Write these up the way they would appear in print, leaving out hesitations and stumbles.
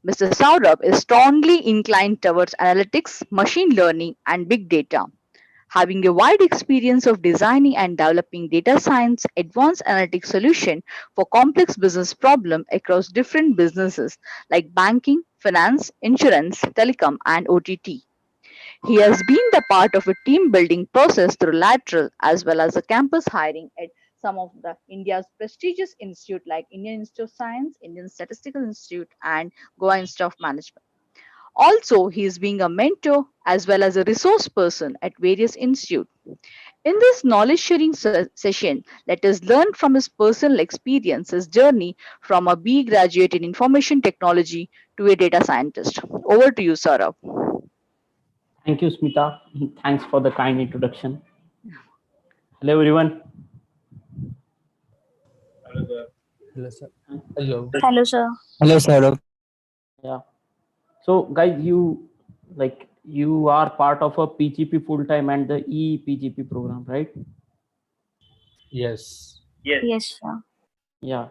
Mr. Saurabh is strongly inclined towards analytics, machine learning, and big data. Having a wide experience of designing and developing data science advanced analytics solution for complex business problems across different businesses like banking, finance, insurance, telecom, and OTT. He has been the part of a team building process through lateral as well as a campus hiring at some of the India's prestigious institute like Indian Institute of Science, Indian Statistical Institute, and Goa Institute of Management. Also, he is being a mentor as well as a resource person at various institutes. In this knowledge sharing session, let us learn from his personal experience, his journey from a B graduate in information technology to a data scientist. Over to you, Saurabh. Thank you, Smita. Thanks for the kind introduction. Hello, everyone. Hello, sir. Hello. Hello, sir. Hello, Saurabh. Yeah. So, guys, you are part of a PGP full time and the ePGP program, right? Yes. Yes, sir. Yeah.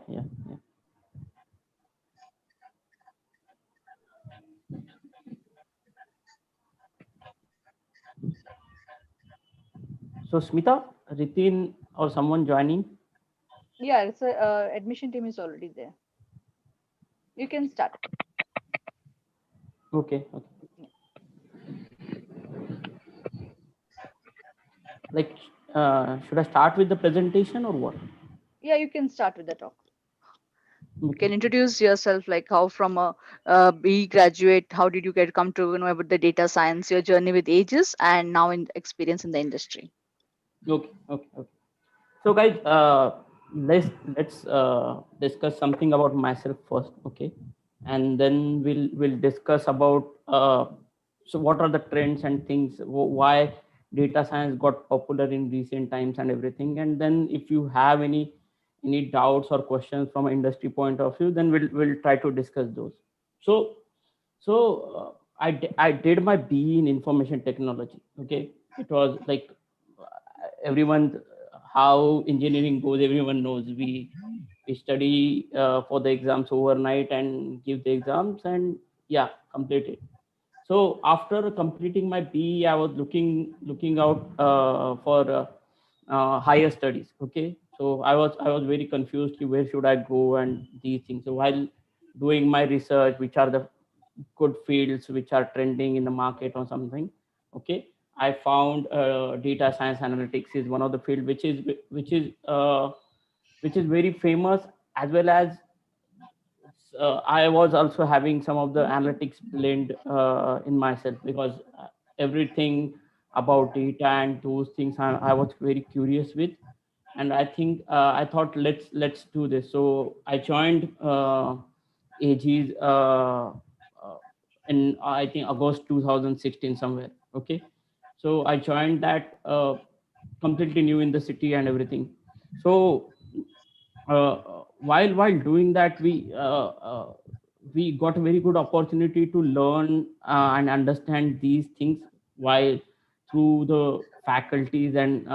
So, Smita, Ritin, or someone joining? Yeah, it's a, admission team is already there. You can start. Okay. Like, should I start with the presentation or what? Yeah, you can start with the talk. You Okay. can introduce yourself, like how from a B graduate, how did you get come to know about the data science, your journey with Aegis, and now in experience in the industry. Okay. So, guys, let's discuss something about myself first, okay? And then we'll discuss about so what are the trends and things, why data science got popular in recent times and everything. And then if you have any doubts or questions from an industry point of view, then we'll try to discuss those. So I did my BE in information technology. Okay, it was like everyone, how engineering goes, everyone knows. We study for the exams overnight and give the exams, and yeah, complete it. So after completing my BE, I was looking out for higher studies. Okay, so I was very confused. Where should I go and these things. So while doing my research, which are the good fields which are trending in the market or something, okay, I found data science analytics is one of the field which is very famous, as well as I was also having some of the analytics blend in myself, because everything about data and those things I was very curious with. And I think I thought let's do this. So I joined Aegis in I think August 2016 somewhere. Okay, so I joined that completely new in the city and everything. So while doing that, we got a very good opportunity to learn and understand these things while through the faculties and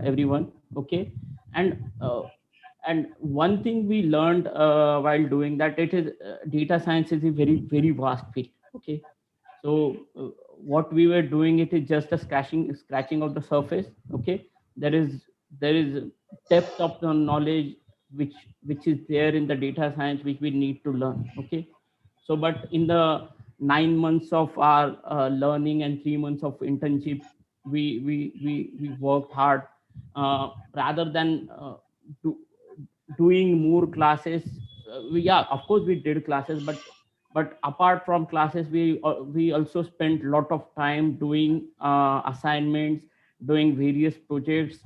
everyone. Okay, and and one thing we learned while doing that, it is data science is a very vast field. Okay, so what we were doing, it is just a scratching of the surface. Okay, there is depth of the knowledge which is there in the data science, which we need to learn. Okay, so but in the 9 months of our learning and 3 months of internship, we worked hard, rather than do, doing more classes. Yeah, of course we did classes, but apart from classes, we also spent a lot of time doing assignments, doing various projects,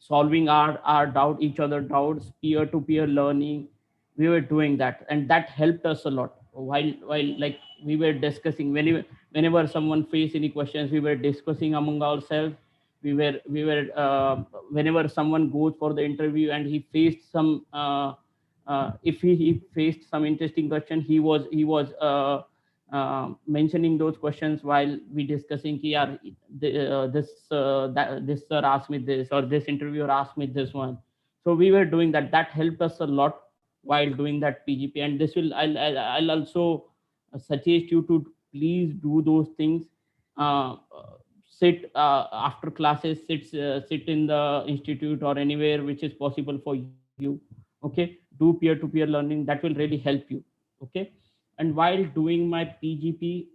solving our doubt each other doubts, peer to peer learning. We were doing that, and that helped us a lot. While like we were discussing, whenever someone faced any questions, we were discussing among ourselves. We were whenever someone goes for the interview and he faced some if he faced some interesting question, he was mentioning those questions while we discussing ki, yaar, this sir asked me this, or this interviewer asked me this one. So we were doing that. That helped us a lot. while doing that PGP. And this will I'll also suggest you to please do those things. Sit after classes, sit in the institute or anywhere which is possible for you. Okay, do peer-to-peer learning, that will really help you. Okay, and while doing my PGP,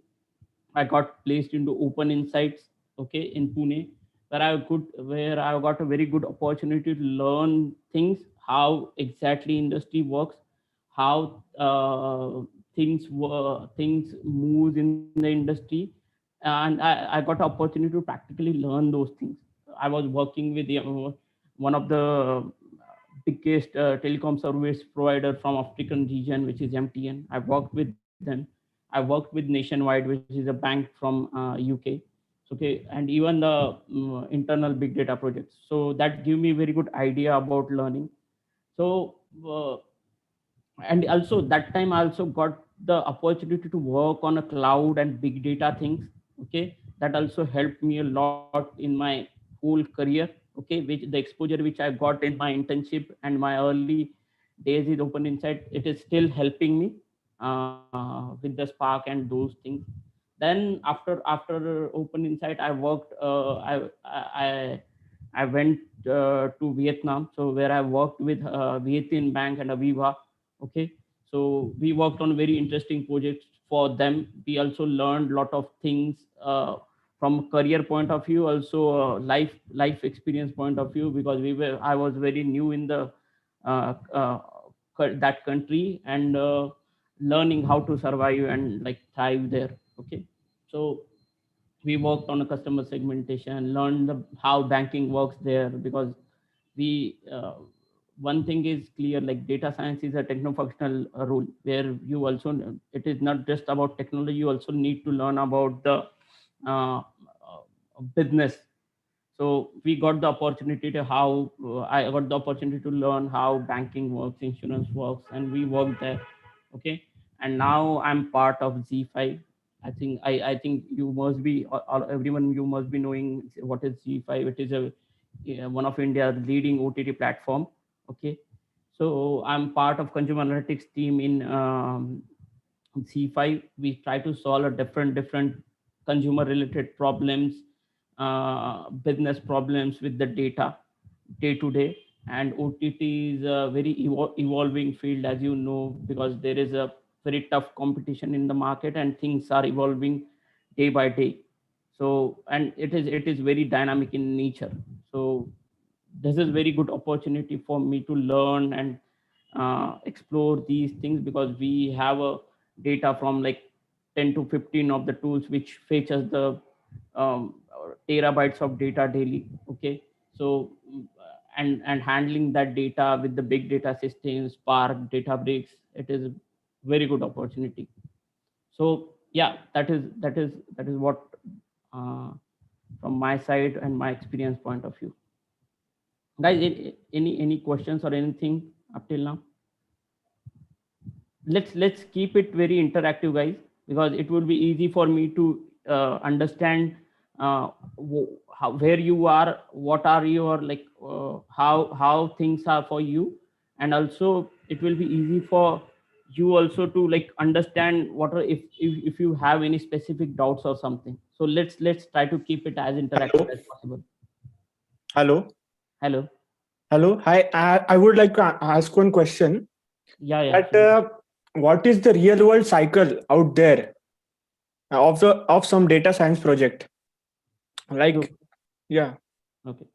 I got placed into Open Insights, okay, in Pune, where I got a very good opportunity to learn things, how exactly industry works, how things moves in the industry, and I got the opportunity to practically learn those things. I was working with one of the biggest telecom service provider from African region, which is MTN. I worked with them. I worked with Nationwide, which is a bank from UK. Okay, and even the internal big data projects. So that give me very good idea about learning. So and also that time I also got the opportunity to work on a cloud and big data things. Okay, that also helped me a lot in my whole career. Okay, which the exposure which I got in my internship and my early days in Open Insight, it is still helping me with the Spark and those things. Then after Open Insight, I worked I went to Vietnam, so where I worked with Vietnam Bank and Aviva. Okay, so we worked on very interesting projects for them. We also learned a lot of things from career point of view, also life experience point of view, because I was very new in the uh, uh, that country, and learning how to survive and like thrive there. Okay, so we worked on a customer segmentation, learned how banking works there, because we one thing is clear, like data science is a techno-functional role, where you also, it is not just about technology, you also need to learn about the business. So we got the opportunity to how I got the opportunity to learn how banking works, insurance works, and we worked there. Okay, and now I'm part of Z5. I think you must be everyone, you must be knowing what is Z5. It is a one of India's leading OTT platform. Okay, so I'm part of consumer analytics team in C5. We try to solve a different consumer related problems, business problems with the data day to day. And OTT is a very evolving field, as you know, because there is a very tough competition in the market and things are evolving day by day. So, and it is very dynamic in nature. So this is very good opportunity for me to learn and explore these things, because we have a data from like 10 to 15 of the tools which fetch us the um, terabytes of data daily. Okay, so and handling that data with the big data systems, Spark, Databricks, it is very good opportunity. So yeah, that is what uh, from my side and my experience point of view. Guys, any questions or anything up till now? Let's keep it very interactive, guys, because it will be easy for me to understand how, where you are, what are your like how things are for you, and also it will be easy for you also to like understand what are, if you have any specific doubts or something. So let's try to keep it as interactive Hello. as possible. Hello. Hello. Hello. Hi. I would like to ask one question. Yeah, That sure. what is the real world cycle out there of some data science project? So, Like, yeah. okay.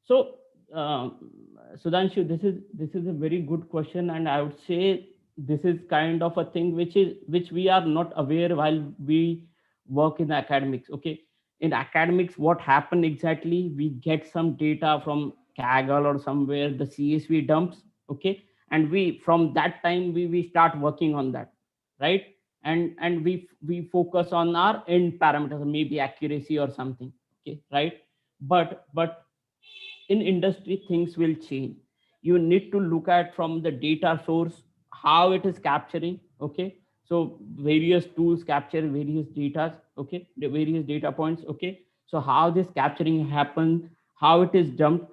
So, Sudhanshu, this is a very good question, and I would say this is kind of a thing which we are not aware while we work in academics. Okay, in academics, what happened exactly? We get some data from Kaggle or somewhere the CSV dumps. Okay, and we from that time we start working on that, right? And we focus on our end parameters, maybe accuracy or something. Okay, right? But in industry things will change. You need to look at from the data source how it is capturing. Okay, so various tools capture various data. Okay, the various data points. Okay, so how this capturing happens, how it is dumped.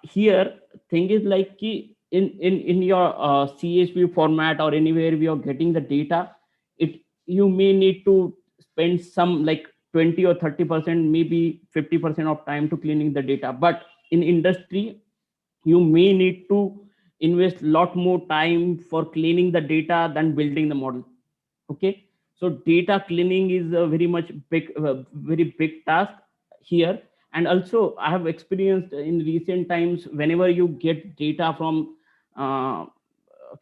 Here thing is like ki, in your CSV format or anywhere we are getting the data, it you may need to spend some like 20 or 30%, maybe 50% of time to cleaning the data. But in industry, you may need to invest a lot more time for cleaning the data than building the model. Okay, so data cleaning is a very much big very big task here. And also I have experienced in recent times, whenever you get data from uh,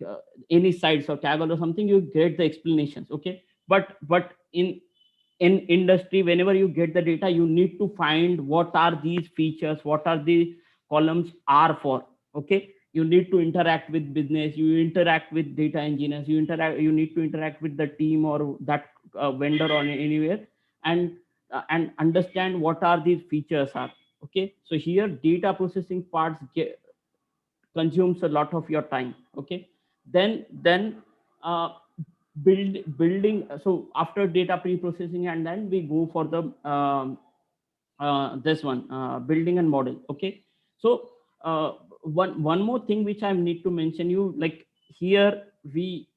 uh, any sites or Kaggle or something, you get the explanations. Okay, but in industry, whenever you get the data, you need to find what are these features, what are the columns are for. Okay, you need to interact with business, you interact with data engineers, you need to interact with the team or that vendor or anywhere, and understand what are these features are. Okay, so here data processing parts consumes a lot of your time. Okay, then uh, building. So after data pre-processing, and then we go for the this one, building and model. Okay, so one more thing which I need to mention you, like here we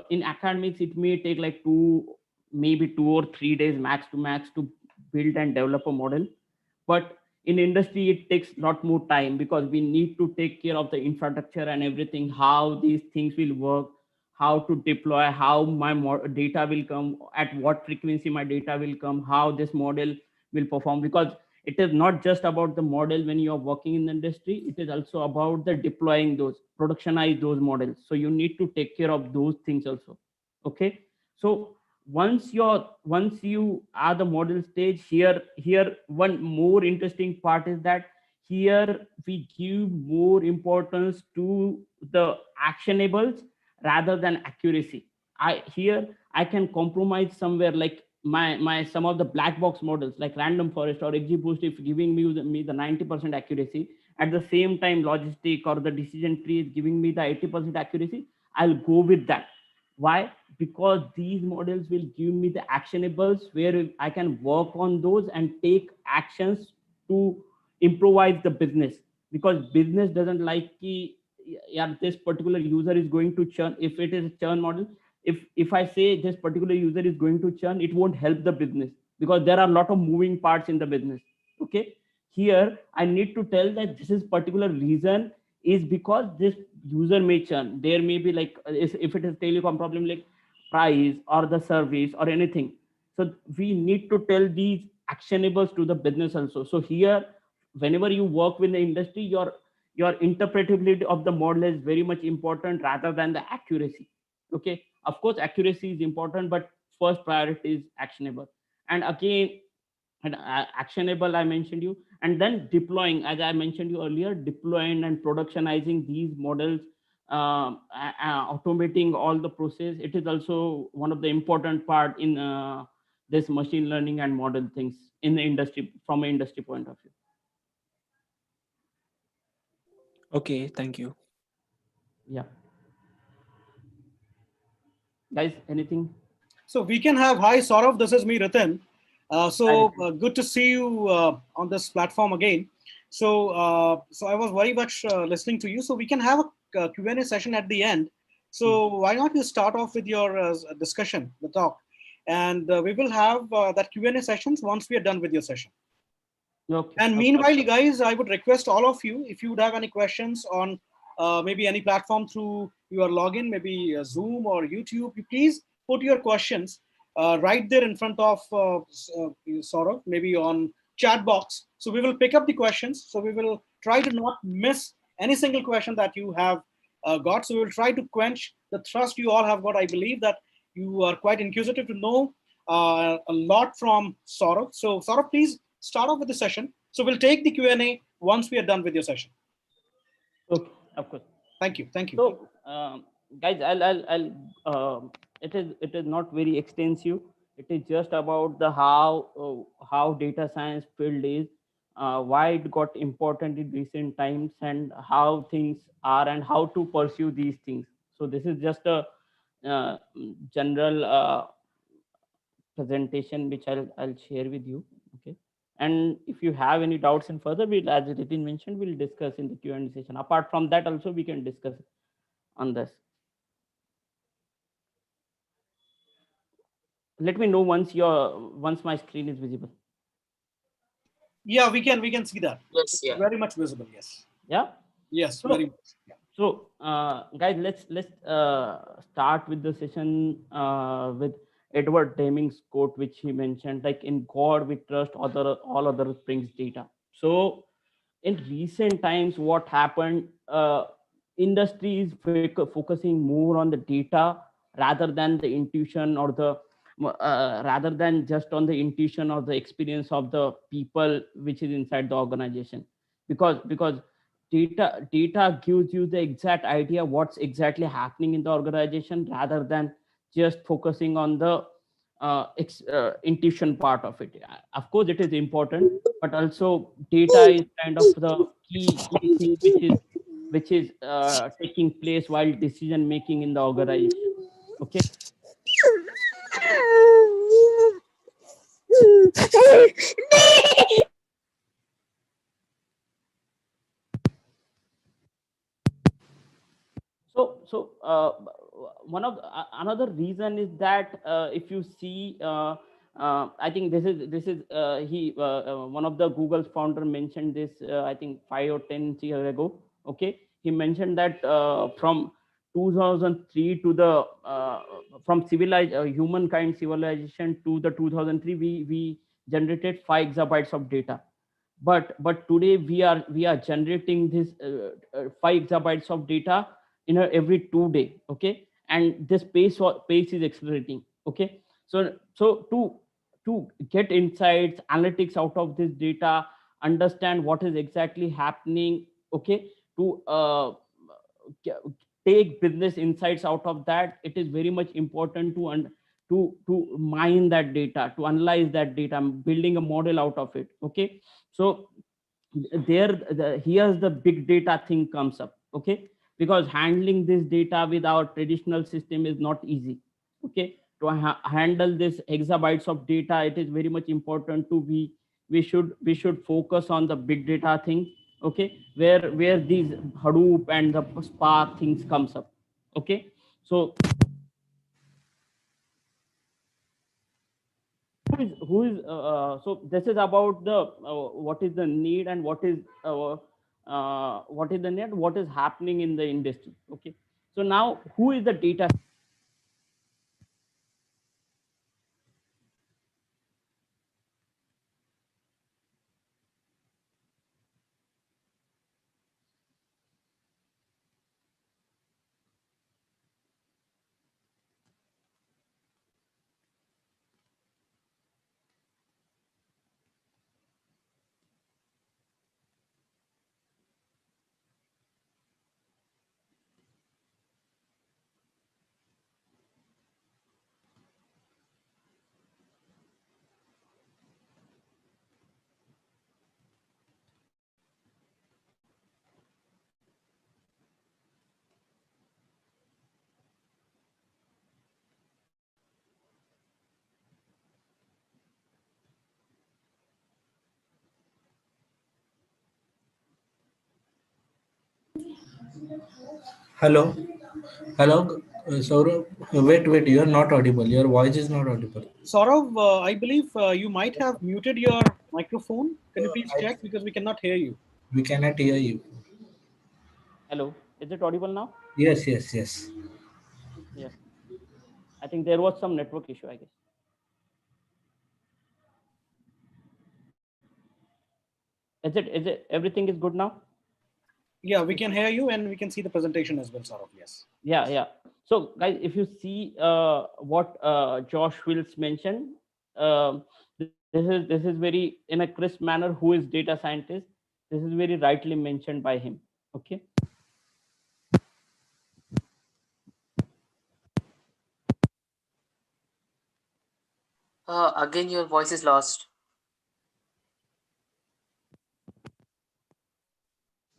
in academics it may take like maybe 2 or 3 days max to max to build and develop a model. But in industry it takes a lot more time, because we need to take care of the infrastructure and everything, how these things will work, how to deploy, how my data will come, at what frequency my data will come, how this model will perform. Because it is not just about the model when you are working in the industry, it is also about the deploying those, productionize those models. So you need to take care of those things also. Okay, so once you are the model stage, here one more interesting part is that here we give more importance to the actionables rather than accuracy. I can compromise somewhere, like my some of the black box models like random forest or XGBoost, if giving me the 90% accuracy, at the same time logistic or the decision tree is giving me the 80% accuracy, I'll go with that. Why? Because these models will give me the actionables where I can work on those and take actions to improvise the business. Because business doesn't like ki, yeah, this particular user is going to churn. If it is a churn model, if I say this particular user is going to churn, it won't help the business, because there are a lot of moving parts in the business. Okay, here I need to tell that this is particular reason is because this user may churn. There may be like if it is telecom problem like price or the service or anything. So we need to tell these actionables to the business also. So here, whenever you work with the industry, your interpretability of the model is very much important rather than the accuracy. Okay, of course accuracy is important, but first priority is actionable. And again, actionable I mentioned you, and then deploying, as I mentioned you earlier, deploying and productionizing these models, automating all the process, it is also one of the important part in this machine learning and model things in the industry, from an industry point of view. Okay, thank you. Yeah, guys, anything? So we can have, hi Saurabh, this is me, Ritin. Hi, Good to see you on this platform again. So I was very much listening to you. So we can have a Q&A session at the end. So why not you start off with your discussion, the talk, and we will have that Q&A sessions once we are done with your session. okay, And okay. meanwhile, you guys, I would request all of you, if you would have any questions on maybe any platform through your login, maybe Zoom or YouTube, you please put your questions right there in front of Saurabh, maybe on chat box. So we will pick up the questions. So we will try to not miss any single question that you have got. So we will try to quench the thirst you all have got. I believe that you are quite inquisitive to know a lot from Saurabh. So Saurabh, please start off with the session. So we'll take the Q&A once we are done with your session. Okay, of course. Thank you. Thank you. So, guys, it is not very extensive. It is just about the how data science field is, why it got important in recent times, and how things are, and how to pursue these things. So this is just a general presentation which I'll share with you. Okay. And if you have any doubts in further, we'll, as Ritin mentioned, we'll discuss in the Q&A session. Apart from that, also we can discuss on this. Let me know once my screen is visible. Yeah, we can see that. Yes, It's yeah. very much visible. Yes. Yeah. Yes, So, very much. Yeah. So, guys, let's start with the session with Edward Deming's quote, which he mentioned, like, "In God we trust, all other brings data." So, in recent times, what happened? Industry is focusing more on the data rather than the intuition, or the rather than just on the intuition or the experience of the people which is inside the organization, because data gives you the exact idea what's exactly happening in the organization, rather than just focusing on the intuition part of it. Of course it is important, but also data is kind of the key thing which is taking place while decision making in the organization. Okay. So one of another reason is that, if you see, I think this is he one of the Google's founder mentioned this, I think 5 or 10 years ago. Okay, he mentioned that from 2003 to the from civilized humankind civilization to the 2003, we generated 5 exabytes of data. But today we are generating this 5 exabytes of data in every 2 day. Okay, and this pace is accelerating. Okay, so to get insights, analytics out of this data, understand what is exactly happening. Okay, to take business insights out of that, it is very much important to mine that data, to analyze that data, building a model out of it. Okay, so here's the big data thing comes up. Okay, because handling this data with our traditional system is not easy. Okay, to handle this exabytes of data, it is very much important to be we should focus on the big data thing. Okay, where these Hadoop and the Spark things comes up. Okay, so so this is about the what is the need, and what is the need, what is happening in the industry. Okay, so now who is the data? Hello, hello, Saurabh. Wait, you are not audible. Your voice is not audible. Saurav, I believe you might have muted your microphone. Can you please check, because we cannot hear you? We cannot hear you. Hello, is it audible now? Yes, yes, yes. Yes, I think there was some network issue, I guess. Is it everything is good now? Yeah, we can hear you, and we can see the presentation as well, Saurav. Yes. Yeah. So guys, if you see what Josh Wills mentioned, this is very in a crisp manner. Who is data scientist? This is very rightly mentioned by him. Okay. Again, your voice is lost.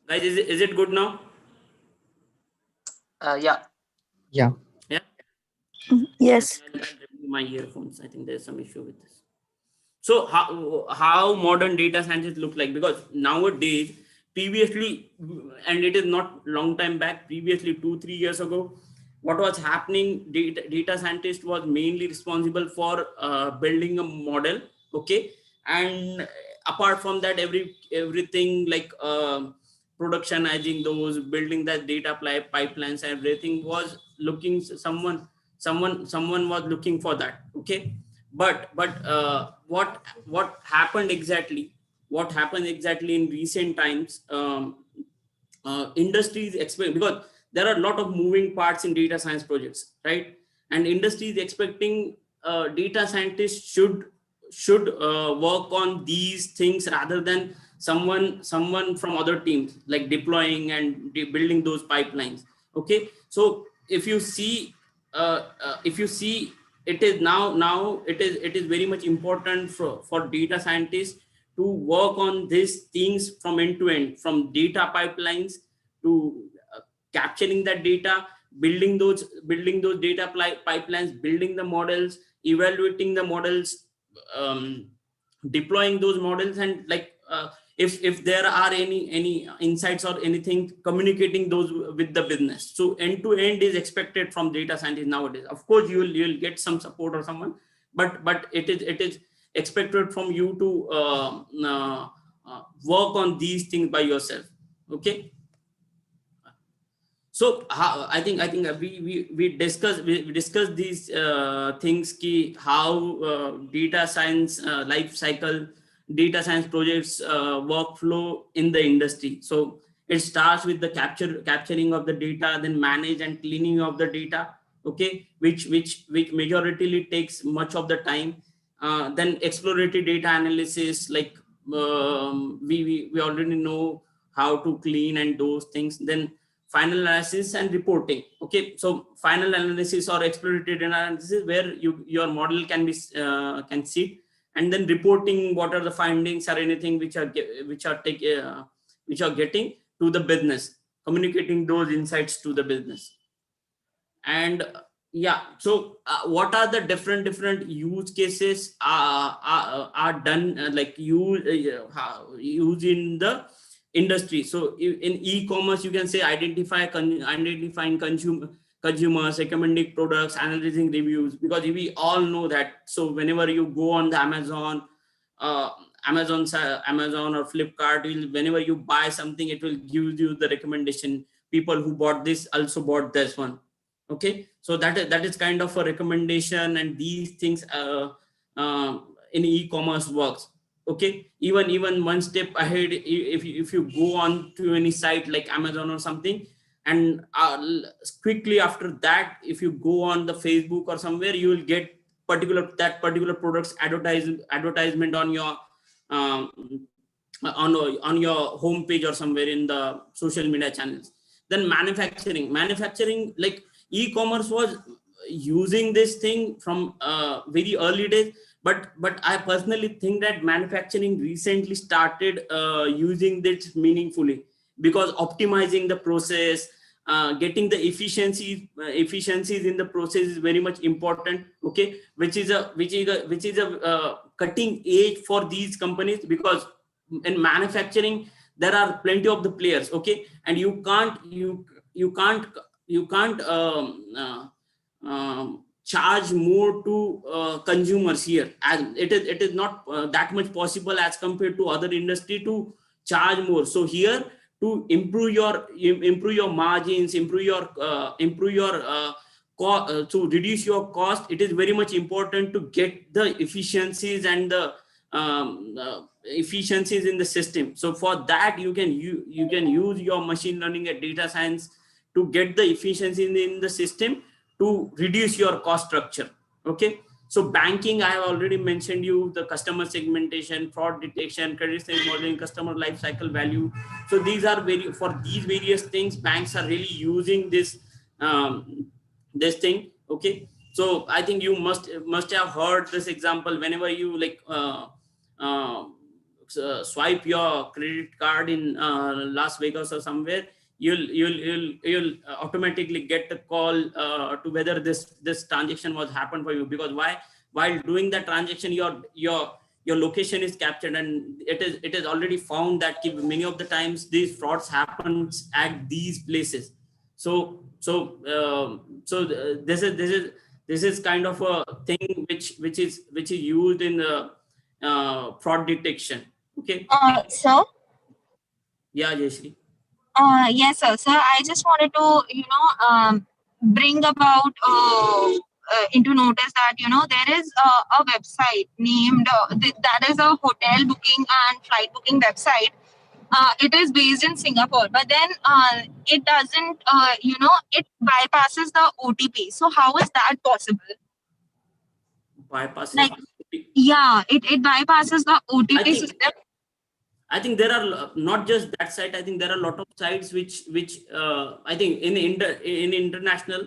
Guys, is it good now? Yeah. Yeah. Yeah. Yes. I'll remove my earphones. I think there's some issue with this. So how modern data scientists look like? Because nowadays, previously, and it is not long time back, previously 2-3 years ago, what was happening, data scientist was mainly responsible for building a model. Okay. And apart from that, everything like productionizing those, building that data pipelines, everything was looking, someone was looking for that. Okay. But what happened exactly, in recent times, industries expect, because there are a lot of moving parts in data science projects, right? And industry is expecting data scientists should work on these things rather than someone from other teams, like deploying and building those pipelines. Okay. So if you see, it is now it is very much important for data scientists to work on these things from end to end, from data pipelines to capturing that data, building those data pipelines, building the models, evaluating the models, um, deploying those models, and like if there are any insights or anything, communicating those with the business. So end to end is expected from data scientists nowadays. Of course, you'll get some support or someone, but it is expected from you to work on these things by yourself. Okay. So I think we discussed these things ki how data science life cycle, data science projects workflow in the industry. So it starts with the capturing of the data, then manage and cleaning of the data. Okay, which majority takes much of the time. Then exploratory data analysis, like we already know how to clean and those things. Then final analysis and reporting. Okay, so final analysis or exploratory data analysis, where your model can sit, and then reporting what are the findings or anything which are getting to the business, communicating those insights to the business. And yeah, so what are the different use cases are done, like use in the industry. So in e-commerce, you can say identifying consumers, recommending products, analyzing reviews, because we all know that. So whenever you go on the uh, Amazon or Flipkart, whenever you buy something, it will give you the recommendation, people who bought this also bought this one. Okay, so that is kind of a recommendation, and these things in e-commerce works. Okay, even one step ahead, if you go on to any site like Amazon or something, and quickly after that, if you go on the Facebook or somewhere, you will get particular products advertisement on your um, on your homepage or somewhere in the social media channels. Then manufacturing, like e-commerce was using this thing from very early days, but I personally think that manufacturing recently started using this meaningfully, because optimizing the process, getting the efficiencies in the process is very much important. Okay, which is a cutting edge for these companies, because in manufacturing there are plenty of the players. Okay, and you can't charge more to consumers here, and it is not that much possible as compared to other industry to charge more. So here, to improve your margins, to reduce your cost, it is very much important to get the efficiencies and the efficiencies in the system. So for that, you can use your machine learning and data science to get the efficiency in the system, to reduce your cost structure. Okay, so banking, I have already mentioned you, the customer segmentation, fraud detection, credit score modeling, customer life cycle value. So these are for these various things, banks are really using this thing. Okay, so I think you must have heard this example. Whenever you like uh, swipe your credit card in Las Vegas or somewhere, you'll automatically get the call to whether this transaction was happened for you. Because why? While doing the transaction, your location is captured, and it is already found that many of the times these frauds happens at these places. This is kind of a thing which is used in the fraud detection. Okay. Sir. Yeah, Jayashree. Yes, sir. So I just wanted to, bring about into notice that, there is a website named, that is a hotel booking and flight booking website. It is based in Singapore, but then it doesn't, it bypasses the OTP. So how is that possible? Bypassing. Like, yeah, it bypasses the OTP system. I think there are not just that site. I think there are a lot of sites which I think in international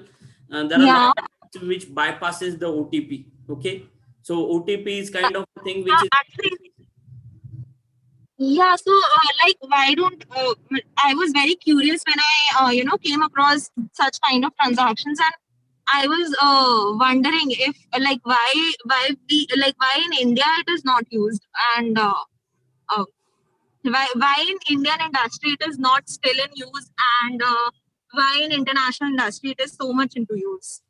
there are a lot of sites which bypasses the OTP. Okay, so OTP is kind of a thing which is actually. Yeah, so like, why don't I was very curious when I came across such kind of transactions, and I was wondering if like why in India it is not used, and why in Indian industry it is not still in use, and why in international industry it is so much into use.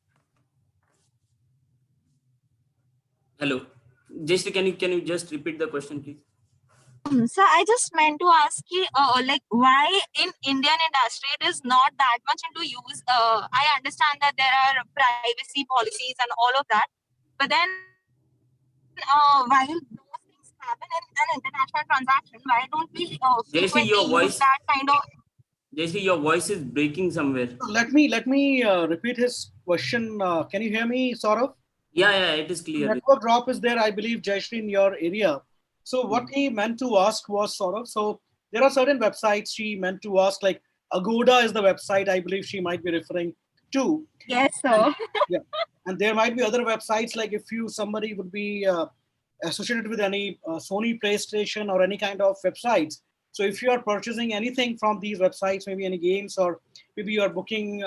Hello, Jayashree, can you just repeat the question, please? So I just meant to ask you, like, why in Indian industry it is not that much into use. I understand that there are privacy policies and all of that, but then while those things happen in an international transaction, why don't we frequently use that kind of? Jayashree, your voice is breaking somewhere. Let me repeat his question. Can you hear me, Saurabh? Yeah, it is clear. Network drop is there, I believe, Jayashree, in your area. So what he meant to ask was Saurabh. So there are certain websites she meant to ask, like Agoda is the website I believe she might be referring to. Yes, sir. Yeah, and there might be other websites, like if somebody would be associated with any Sony PlayStation or any kind of websites. So if you are purchasing anything from these websites, maybe any games, or maybe you are booking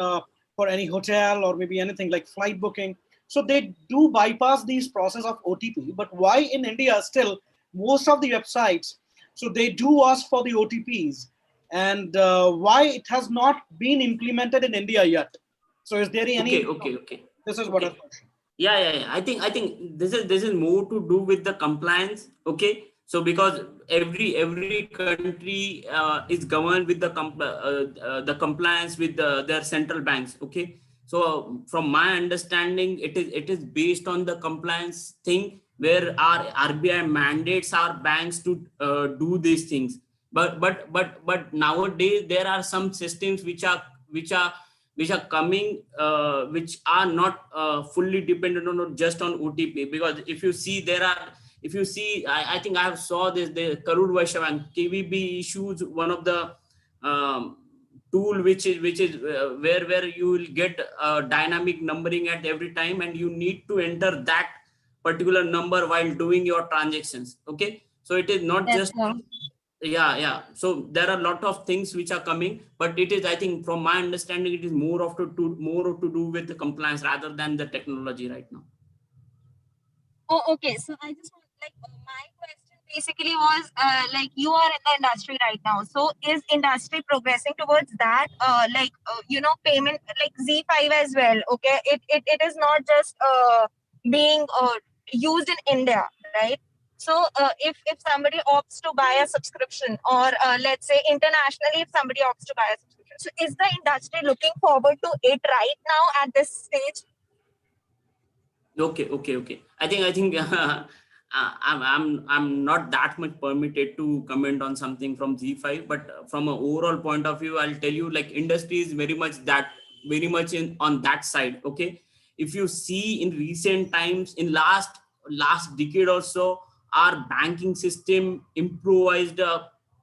for any hotel, or maybe anything like flight booking, so they do bypass these process of OTP. But why in India still most of the websites, so they do ask for the OTPs, and why it has not been implemented in India yet? So is there any? Okay. This is what I thought. Yeah. I think this is more to do with the compliance. Okay, so because every country is governed with the compliance with their central banks. Okay, so from my understanding, it is based on the compliance thing, where our RBI mandates our banks to do these things. But nowadays there are some systems which are coming, which are not fully dependent on just on OTP. Because if you see, I think I have saw this, the Karur Vaishya Bank, KVB issues one of the tool which is where you will get dynamic numbering at every time, and you need to enter that particular number while doing your transactions. Okay, so it is not just yeah, so there are a lot of things which are coming, but it is, I think, from my understanding, it is more to do with the compliance rather than the technology right now. Oh, okay. So I just want, like, my question basically was, like, you are in the industry right now. So is industry progressing towards that? Payment like Zee5 as well. Okay, it is not just being used in India, right? So if somebody opts to buy a subscription, or let's say internationally, if somebody opts to buy a subscription, so is the industry looking forward to it right now at this stage? Okay. I think I'm not that much permitted to comment on something from Zee5, but from an overall point of view, I'll tell you, like, industry is very much in on that side. Okay, if you see in recent times, in last decade or so, our banking system improvised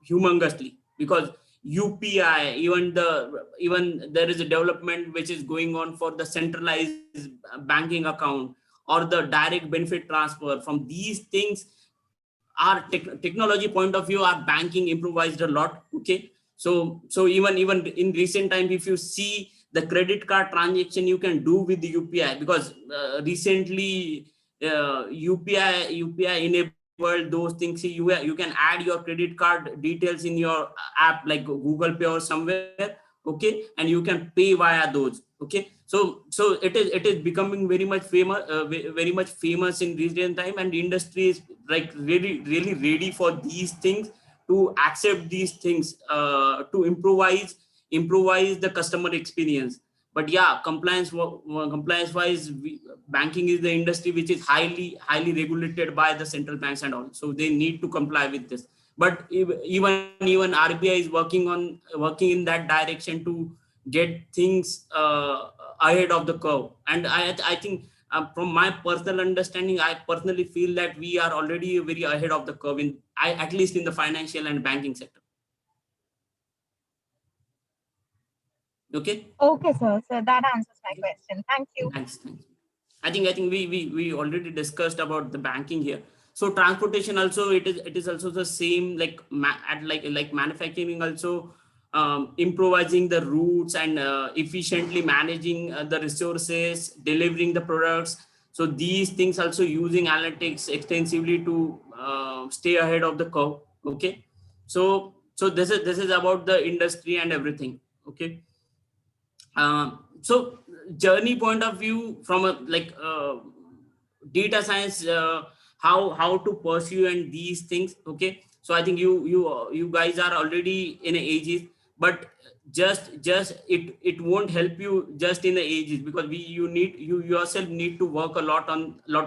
humongously, because UPI, even there is a development which is going on for the centralized banking account, or the direct benefit transfer. From these things, our technology point of view, our banking improvised a lot. Okay, so even in recent time, if you see the credit card transaction, you can do with the UPI, because recently UPI enabled enabled those things. You can add your credit card details in your app like Google Pay or somewhere, okay, and you can pay via those, okay. So it is becoming very much famous, very much famous in recent time, and the industry is like really ready for these things, to accept these things, to improvise the customer experience. But yeah, compliance wise, banking is the industry which is highly regulated by the central banks and all, so they need to comply with this. But even RBI is working in that direction to get things ahead of the curve. And I think, from my personal understanding, I personally feel that we are already very ahead of the curve at least in the financial and banking sector. Okay. Okay, sir. So that answers my question. Thank you. Thanks. I think we already discussed about the banking here. So transportation also, it is also the same, like like manufacturing also, improvising the routes and efficiently managing the resources, delivering the products. So these things also using analytics extensively to stay ahead of the curve. Okay. So this is about the industry and everything. Okay. So journey point of view, from a like data science, how to pursue and these things. Okay. So I think you guys are already in ages, but just it won't help you just in the ages, because you yourself need to work a lot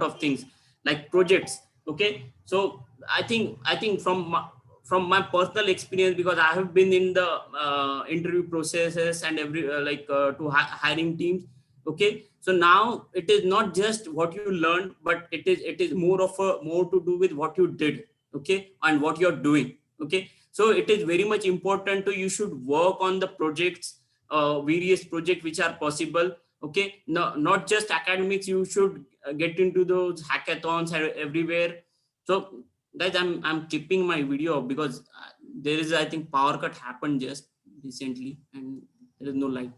of things like projects. Okay. So I think from my personal experience, because I have been in the interview processes and every to hiring teams. Okay. So now it is not just what you learned, but it is more to do with what you did. Okay. And what you're doing. Okay. So it is very much important to, you should work on the projects, various projects which are possible. Okay. No, not just academics, you should get into those hackathons everywhere. So guys, I'm keeping my video because there is, I think, power cut happened just recently and there is no light,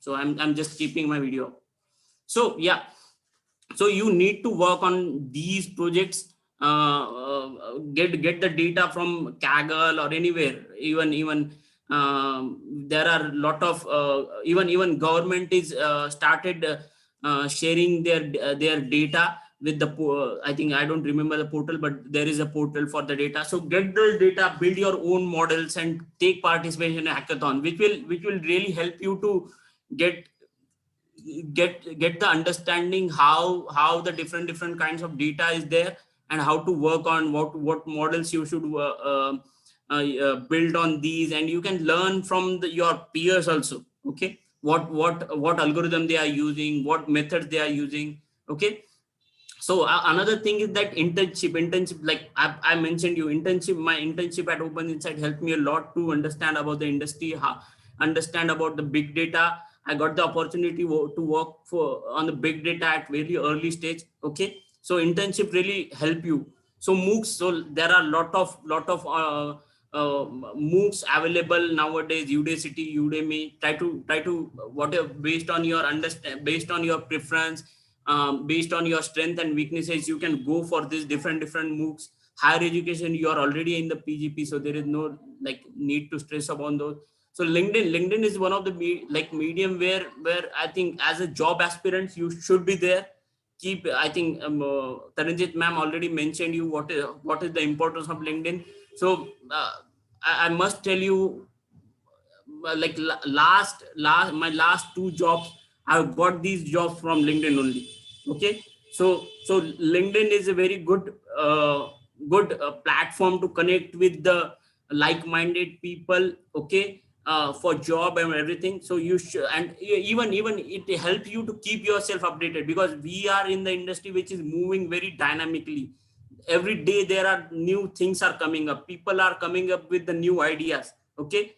so I'm just keeping my video. So yeah, so you need to work on these projects, get the data from Kaggle or anywhere. Even there are a lot of even government is started sharing their data with the I think, I don't remember the portal, but there is a portal for the data. So get the data, build your own models, and take participation in a hackathon, which will really help you to get the understanding how the different kinds of data is there, and how to work on what models you should build on these. And you can learn from your peers also. Okay. What algorithm they are using, what methods they are using. Okay. So another thing is that internship, like I mentioned you, my internship at Open Insight helped me a lot to understand about the industry, understand about the big data. I got the opportunity to work on the big data at very early stage. Okay. So internship really help you. So MOOCs, so there are lot of MOOCs available nowadays, Udemy. Try to whatever, based on your based on your preference, based on your strength and weaknesses, you can go for this different MOOCs. Higher education, you are already in the PGP, so there is no like need to stress upon those. So LinkedIn is one of the medium where I think as a job aspirant you should be there. I think Taranjit ma'am already mentioned you what is the importance of LinkedIn. So I must tell you, like my last two jobs, I've got these jobs from LinkedIn only. Okay. So LinkedIn is a very good platform to connect with the like-minded people. Okay. For job and everything. So you should, and even it helps you to keep yourself updated, because we are in the industry which is moving very dynamically. Every day there are new things are coming up, people are coming up with the new ideas. Okay.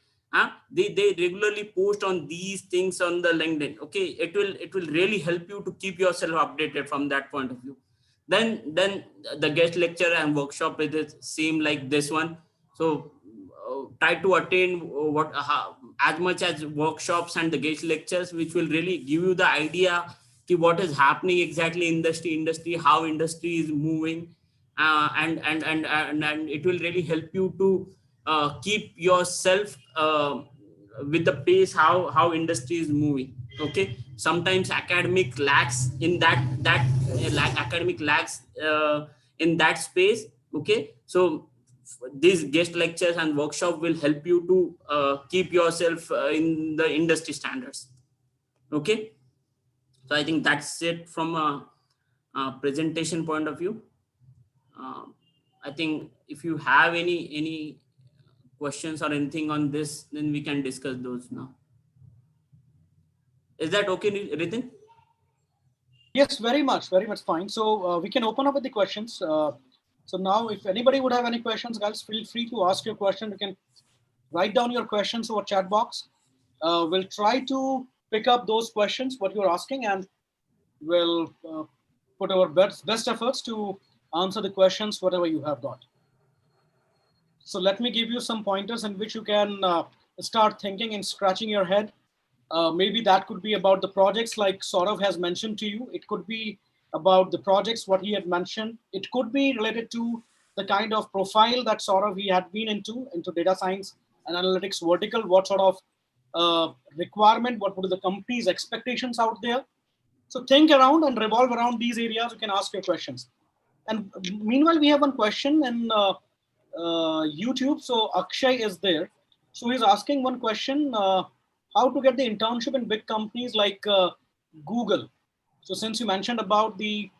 They regularly post on these things on the LinkedIn. Okay. It will really help you to keep yourself updated from that point of view. Then the guest lecture and workshop is the same like this one. So try to attend as much as workshops and the guest lectures, which will really give you the idea what is happening exactly in industry, how industry is moving. and it will really help you to keep yourself with the pace how industry is moving. Okay, sometimes academic lacks in academic lacks in that space. Okay, so these guest lectures and workshop will help you to keep yourself in the industry standards. Okay, so I think that's it from a presentation point of view. um, I think if you have any questions or anything on this, then we can discuss those now. Is that okay, Ritin? Yes, very much fine. So we can open up with the questions. So now, if anybody would have any questions, guys, feel free to ask your question. You can write down your questions over chat box. We'll try to pick up those questions what you're asking, and we'll put our best efforts to answer the questions whatever you have got. So let me give you some pointers in which you can start thinking and scratching your head. Maybe that could be about the projects like Saurabh has mentioned to you. It could be about the projects, what he had mentioned. It could be related to the kind of profile that Saurabh he had been into data science and analytics vertical. What sort of requirement, what would be the company's expectations out there? So think around and revolve around these areas. You can ask your questions. And meanwhile, we have one question in YouTube. So Akshay is there. So he's asking one question: how to get the internship in big companies like Google? So since you mentioned about the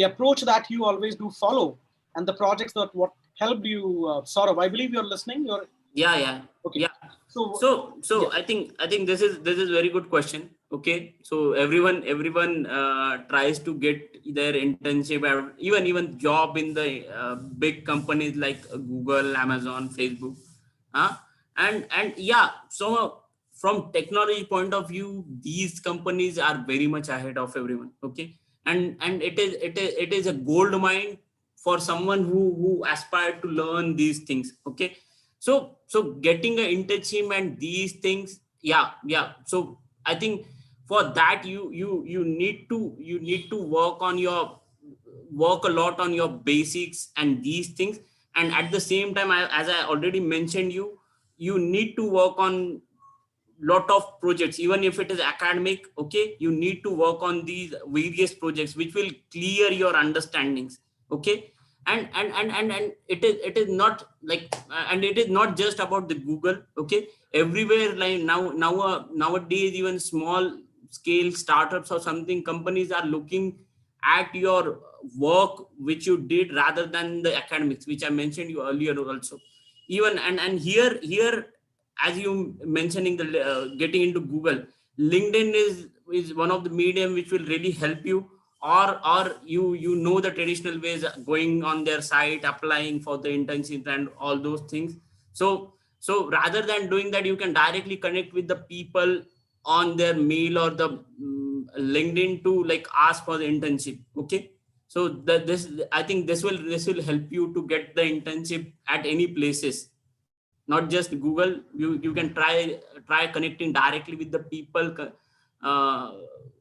approach that you always do follow and the projects that what helped you, sort of, I believe you're listening. You're Yeah. okay. Yeah. So So yeah. I think this is very good question. Okay, so everyone tries to get their internship or even job in the big companies like Google, Amazon, Facebook. uh, and yeah, so from technology point of view, these companies are very much ahead of everyone. Okay, and it is a gold mine for someone who aspire to learn these things. Okay, so getting an internship and these things, yeah, so I think for that you need to work a lot on your basics and these things. And at the same time, as I already mentioned, you need to work on lot of projects, even if it is academic. Okay, you need to work on these various projects which will clear your understandings. Okay, and it is not like and it is not just about the Google. Okay, everywhere, like nowadays, even small scale startups or something, companies are looking at your work which you did rather than the academics, which I mentioned you earlier also. Even and here, as you mentioning the getting into Google, LinkedIn is one of the medium which will really help you. Or you the traditional ways, going on their site, applying for the internship and all those things. So rather than doing that, you can directly connect with the people on their mail or the LinkedIn to like ask for the internship. Okay, so this, I think this will help you to get the internship at any places, not just Google. You can try connecting directly with the people uh,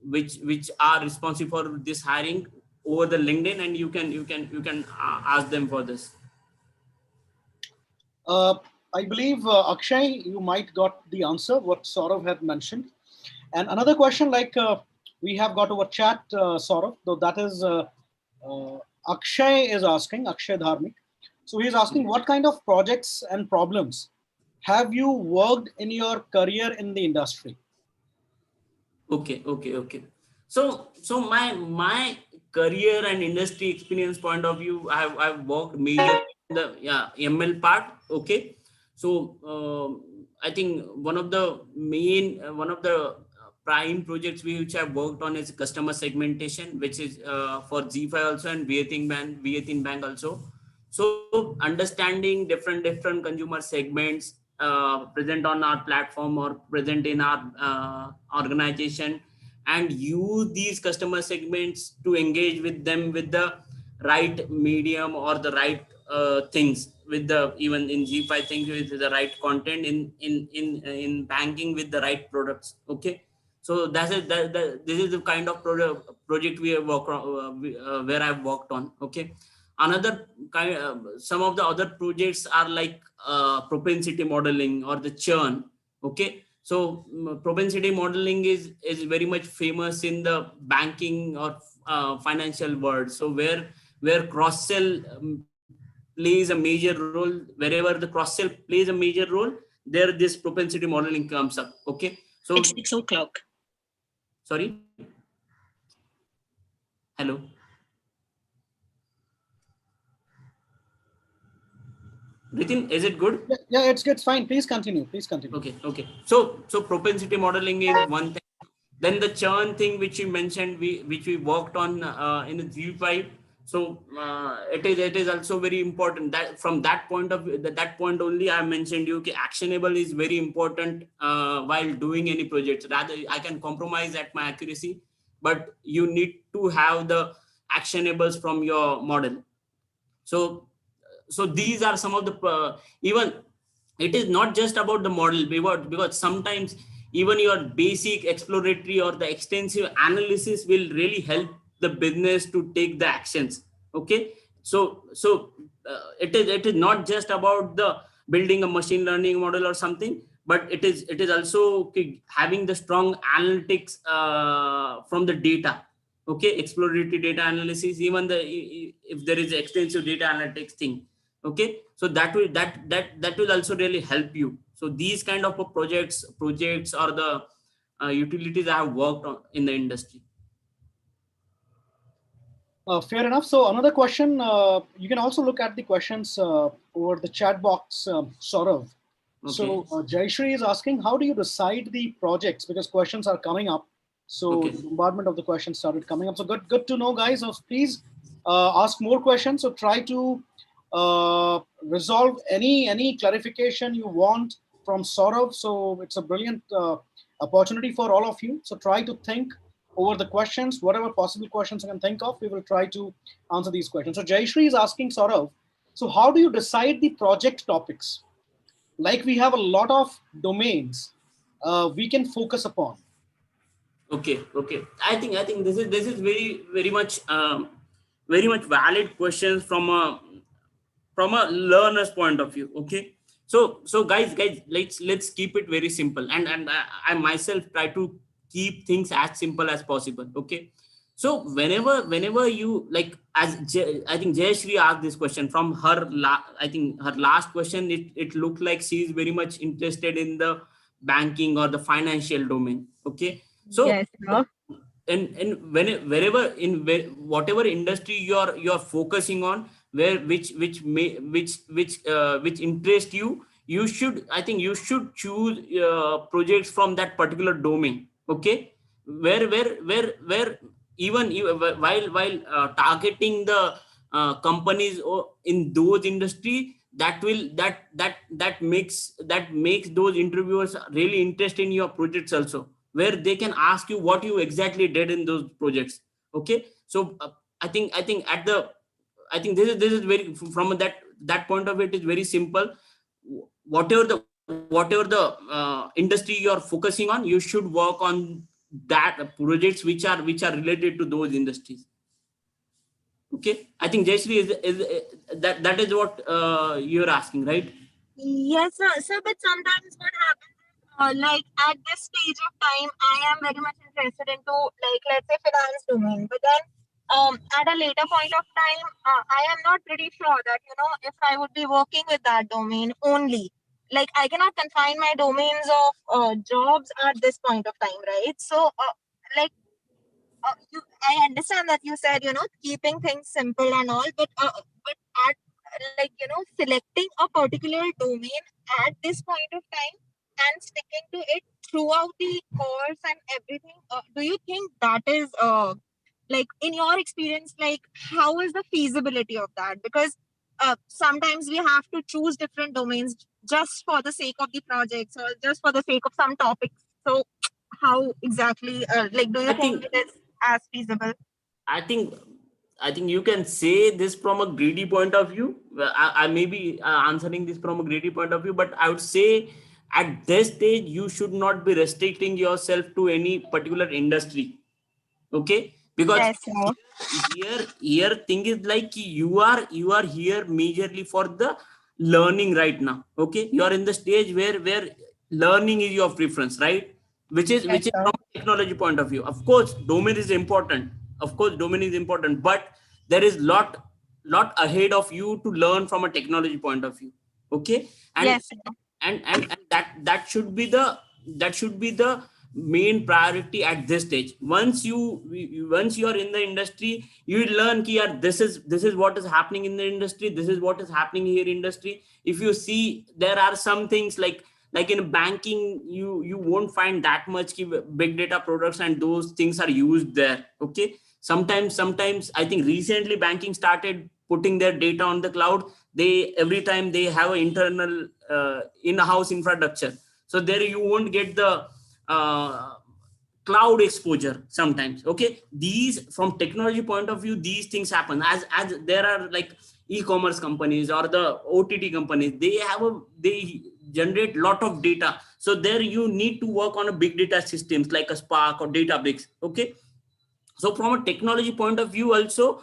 which are responsible for this hiring over the LinkedIn, and you can ask them for this. Uh, I believe Akshay, you might got the answer what Saurav had mentioned. And another question, like we have got our chat, Saurav, though that is Akshay is asking, Akshay Dharmik. So he's asking, what kind of projects and problems have you worked in your career in the industry? Okay. So my career and industry experience point of view, I've worked major in the ML part. Okay, so I think one of the prime projects which I've worked on is customer segmentation, which is for Zee5 also, and Vietnam Bank also. So understanding different consumer segments present on our platform or present in our organization, and use these customer segments to engage with them with the right medium or the right things, with the even in Zee5 things with the right content, in banking with the right products. Okay, so this is the kind of project we have where I've worked on. Okay, another kind, some of the other projects are like propensity modeling or the churn. Okay, so propensity modeling is very much famous in the banking or financial world. So where cross sell plays a major role, wherever the cross sell plays a major role, there this propensity modeling comes up. Okay, so it's 6 o'clock. Sorry, hello. Ritin, is it good? Yeah, it's fine. Please continue. Please continue. Okay. So propensity modeling is one thing. Then the churn thing which you mentioned, which we worked on in the Zee5. So it is also very important that from that point of view, that point only I mentioned you. Okay, actionable is very important while doing any projects. Rather, I can compromise at my accuracy, but you need to have the actionables from your model. So these are some of the even it is not just about the model, because sometimes even your basic exploratory or the extensive analysis will really help the business to take the actions. Okay, it is not just about the building a machine learning model or something, but it is also having the strong analytics from the data. Okay, exploratory data analysis, even if there is extensive data analytics thing. Okay, so that will also really help you. So these kind of projects or the utilities I have worked on in the industry. Fair enough. So another question, you can also look at the questions over the chat box, Saurabh. Okay. So Jayashree is asking, how do you decide the projects? Because questions are coming up. So Okay. the bombardment of the questions started coming up. So good to know, guys. So please ask more questions. So try to resolve any clarification you want from Saurabh. So it's a brilliant opportunity for all of you. So try to think over the questions, whatever possible questions you can think of, we will try to answer these questions. So Jayashree is asking Saurabh, so how do you decide the project topics? Like we have a lot of domains we can focus upon. Okay. I think this is very much valid questions from a learner's point of view. Okay, so guys, let's keep it very simple, and I myself try to keep things as simple as possible. Okay, so whenever you like, I think Jayashree asked this question from her I think her last question, it looked like she is very much interested in the banking or the financial domain. Okay, so Yes, sir. and whatever industry you're focusing on, where which interest you, you should choose projects from that particular domain. Okay, where even while targeting the companies in those industry, that makes those interviewers really interested in your projects also, where they can ask you what you exactly did in those projects. Okay, so I think this is very, from that point of view, it is very simple. Whatever the industry you are focusing on, you should work on that projects which are related to those industries. Okay, I think Jayashree that is what you're asking, right? Yes, sir. But sometimes what happens, like at this stage of time, I am very much interested into, like, let's say finance domain. But then, at a later point of time, I am not pretty sure that, if I would be working with that domain only. Like, I cannot confine my domains of jobs at this point of time, right? So, like, I understand that you said, keeping things simple and all, but at, like, selecting a particular domain at this point of time and sticking to it throughout the course and everything, do you think that is like, in your experience, like, how is the feasibility of that? Because sometimes we have to choose different domains just for the sake of the projects or just for the sake of some topics. So how exactly, like, do you I think think it is as feasible? I think I think you can say this from a greedy point of view. Well, I may be answering this from a greedy point of view, but I would say at this stage you should not be restricting yourself to any particular industry. Okay, because Yes, sir. here thing is like you are here majorly for the learning right now. Okay, you are in the stage where learning is your preference, right? Yes, Which is sir. from a technology point of view. Of course domain is important, but there is lot ahead of you to learn from a technology point of view. Okay, and Yes, sir. and that should be the main priority at this stage. Once you are in the industry, you will learn ki, yaar, this is what is happening in the industry, this is what is happening here in industry. If you see, there are some things like in banking, you won't find that much ki big data products and those things are used there. Okay, sometimes I think recently banking started putting their data on the cloud. They every time they have an internal in-house infrastructure, so there you won't get the uh, cloud exposure sometimes. Okay, these from technology point of view, these things happen as there are like e-commerce companies or the OTT companies, they generate lot of data. So there you need to work on a big data systems like a Spark or Databricks. Okay, so from a technology point of view also,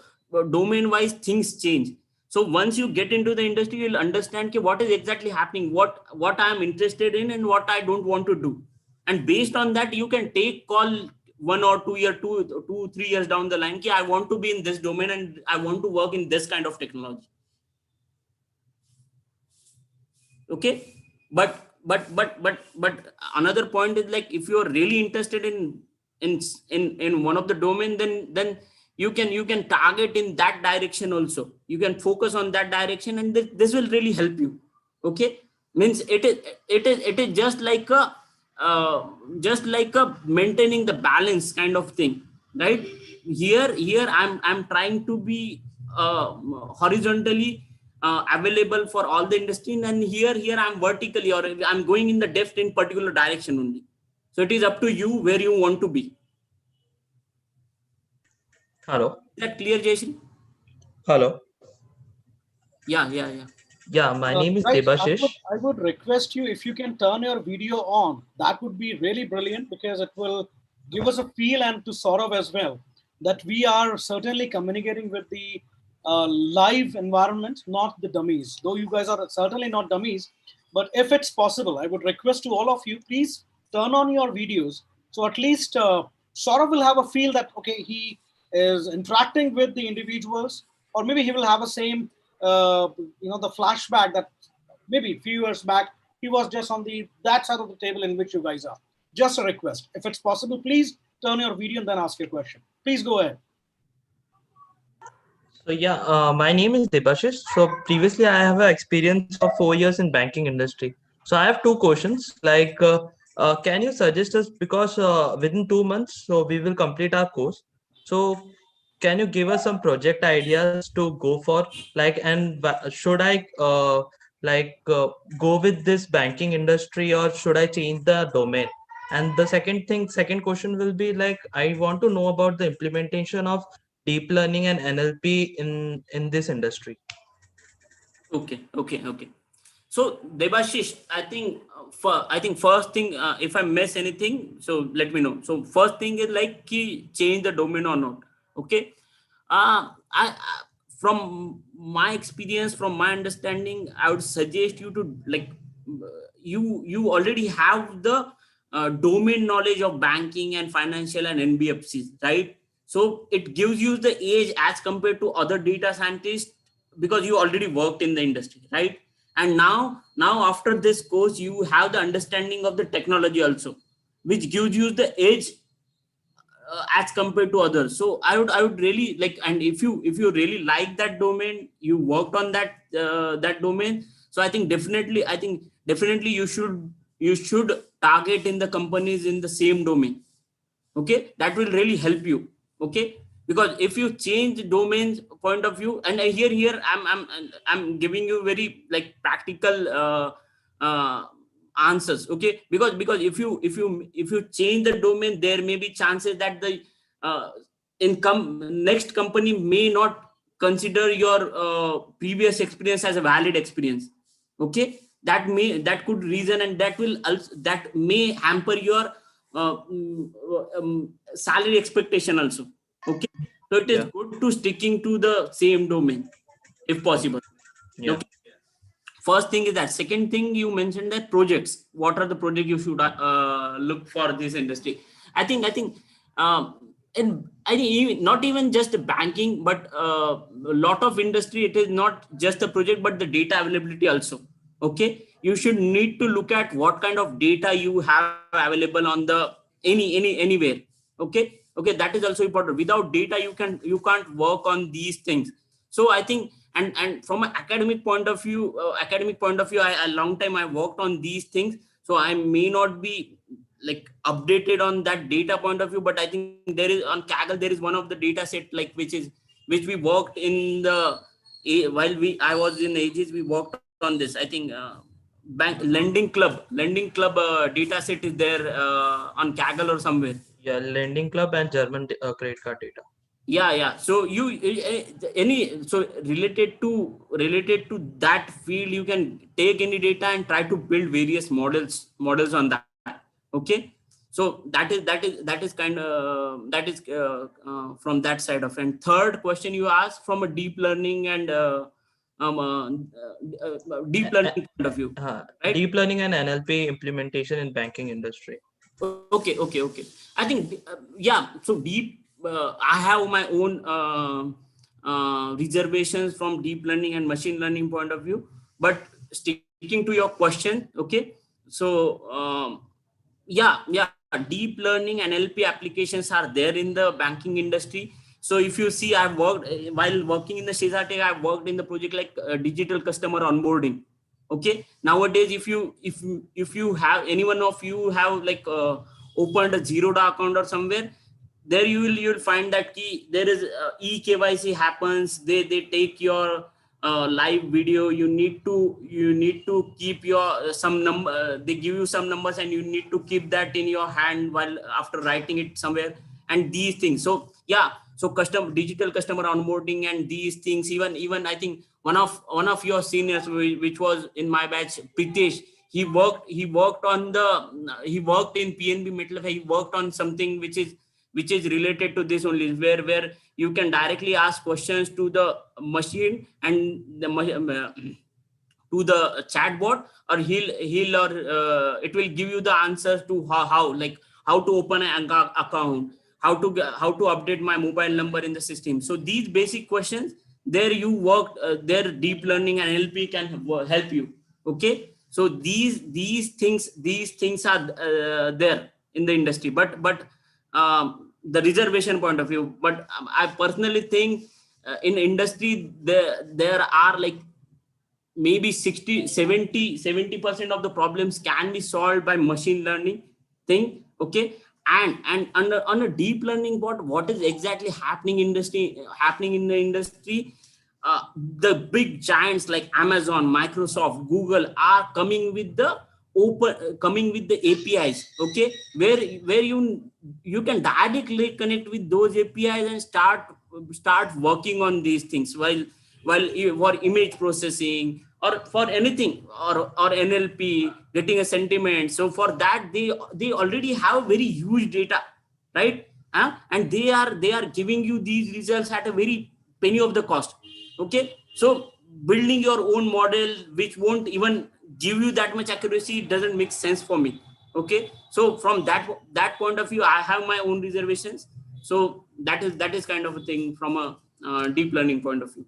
domain wise things change. So once you get into the industry, you'll understand ki what is exactly happening, what I am interested in and what I don't want to do, and based on that you can take call 1 or 2 year 2 3 years down the line ki I want to be in this domain and I want to work in this kind of technology. Okay, but another point is like if you are really interested in one of the domain, then you can target in that direction also. You can focus on that direction and this will really help you. Okay, means it is just like a maintaining the balance kind of thing, right? Here I'm trying to be horizontally available for all the industry, and here I'm vertically, or I'm going in the depth in particular direction only. So it is up to you where you want to be. Hello. Is that clear, Jason? Hello. Yeah. Yeah, my name is Guys, Debashish. I would request you if you can turn your video on. That would be really brilliant because it will give us a feel, and to Saurabh as well, that we are certainly communicating with the live environment, not the dummies. Though you guys are certainly not dummies, but if it's possible, I would request to all of you, please turn on your videos. So at least Saurabh will have a feel that, okay, he is interacting with the individuals, or maybe he will have a same the flashback that maybe a few years back he was just on that side of the table in which you guys are. Just a request, if it's possible, please turn your video and then ask your question. Please go ahead. So yeah, my name is Debashish. So previously I have an experience of 4 years in banking industry. So I have two questions. Like, can you suggest us, because within 2 months, so we will complete our course. So can you give us some project ideas to go for? Like, and should I go with this banking industry, or should I change the domain? And the second question will be like, I want to know about the implementation of deep learning and NLP in this industry. Okay. So Debashish, I think first thing, if I miss anything, so let me know. So first thing is like ki change the domain or not. Okay. I from my experience, from my understanding, I would suggest you to like you already have the domain knowledge of banking and financial and NBFCs, right? So it gives you the edge as compared to other data scientists because you already worked in the industry, right? And now after this course you have the understanding of the technology also, which gives you the edge as compared to others. So I would really like, and if you really like that domain, you worked on that domain, so I think definitely you should target in the companies in the same domain. Okay, that will really help you. Okay, because if you change domains point of view, and here I'm giving you very like practical uh, answers. Okay, because if you change the domain, there may be chances that the uh, next company may not consider your previous experience as a valid experience. Okay, that could reason, and that may hamper your salary expectation also. Okay, so it is Yeah. good to sticking to the same domain if possible. Yeah. Okay, first thing is that. Second thing, you mentioned that projects. What are the projects you should look for this industry? I think and I think even, not even just banking, but a lot of industry, it is not just the project but the data availability also. Okay, you should need to look at what kind of data you have available on the anywhere. Okay, that is also important. Without data, you can't work on these things. So I think, and from an academic point of view, a long time I worked on these things, so I may not be like updated on that data point of view, but I think there is on Kaggle, there is one of the data set like which we worked in the while we I was in Aegis, we worked on this. I think bank lending club data set is there on Kaggle or somewhere. Yeah, lending club and German credit card data. Yeah, so you any so related to that field, you can take any data and try to build various models on that. Okay, so that is kind of that is from that side of. And third question you asked from a deep learning and deep Uh, learning point of view, right? Deep learning and NLP implementation in banking industry. Okay. I think yeah. So deep. I have my own reservations from deep learning and machine learning point of view. But sticking to your question, okay. So yeah. Deep learning and NLP applications are there in the banking industry. So if you see, I've worked while working in the Shezatech, I've worked in the project like digital customer onboarding. Okay, nowadays if you have any one of you have like opened a Zerodha account or somewhere, there you'll find that key there is eKYC happens. They take your live video. You need to keep your some number. They give you some numbers and you need to keep that in your hand while after writing it somewhere, and these things. So yeah, so digital customer onboarding and these things. Even I think one of your seniors, which was in my batch, Pritesh, he worked in PNB Metal. He worked on something which is related to this only, where you can directly ask questions to the machine, and to the chatbot, or he'll or it will give you the answers to how to open an account, how to update my mobile number in the system. So these basic questions, there you work, there deep learning and NLP can help you. Okay, so these things are there in the industry, but the reservation point of view. But I personally think in industry there are like maybe 60 70% of the problems can be solved by machine learning thing. Okay, and on a deep learning bot, what is exactly happening in the industry? The big giants like Amazon, Microsoft, Google are coming with the APIs. Okay, where you can directly connect with those APIs and start working on these things, while for image processing or for anything, or NLP getting a sentiment. So for that, they already have very huge data, right? And they are giving you these results at a very penny of the cost. Okay, so building your own model which won't even give you that much accuracy doesn't make sense for me. Okay, so from that point of view, I have my own reservations. So that is kind of a thing from a deep learning point of view.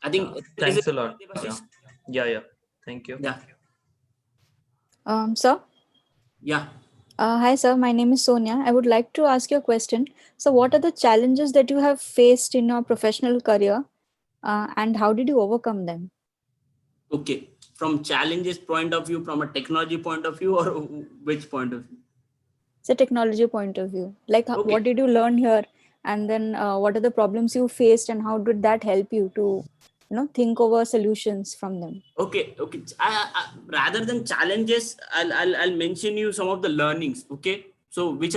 I think is Thanks it a lot. Debashish? Yeah. Thank you. Yeah. Sir? Yeah. Hi, sir. My name is Sonia. I would like to ask you a question. So, what are the challenges that you have faced in your professional career, and how did you overcome them? Okay. From challenges point of view, from a technology point of view, or which point of view? It's a technology point of view. Like, Okay. what did you learn here, and then what are the problems you faced, and how did that help you to, think over solutions from them? Okay. Rather than challenges, I'll mention you some of the learnings. Okay, so which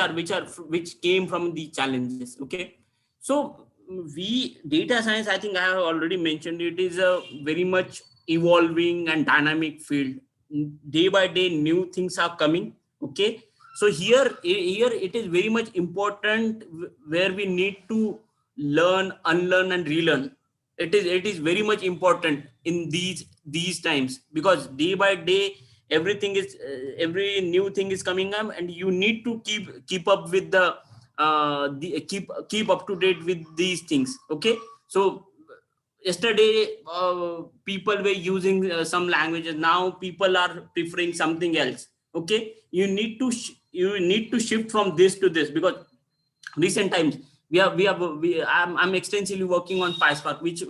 came from the challenges. Okay, so we data science, I think I have already mentioned, it is a very much evolving and dynamic field. Day by day, new things are coming. Okay, So here it is very much important, where we need to learn, unlearn, and relearn. It is very much important in these times, because day by day every new thing is coming up, and you need to keep up with keep up to date with these things. Okay, so yesterday people were using some languages, now people are preferring something else. Okay, you need to shift from this to this, because recent times I'm extensively working on PySpark, which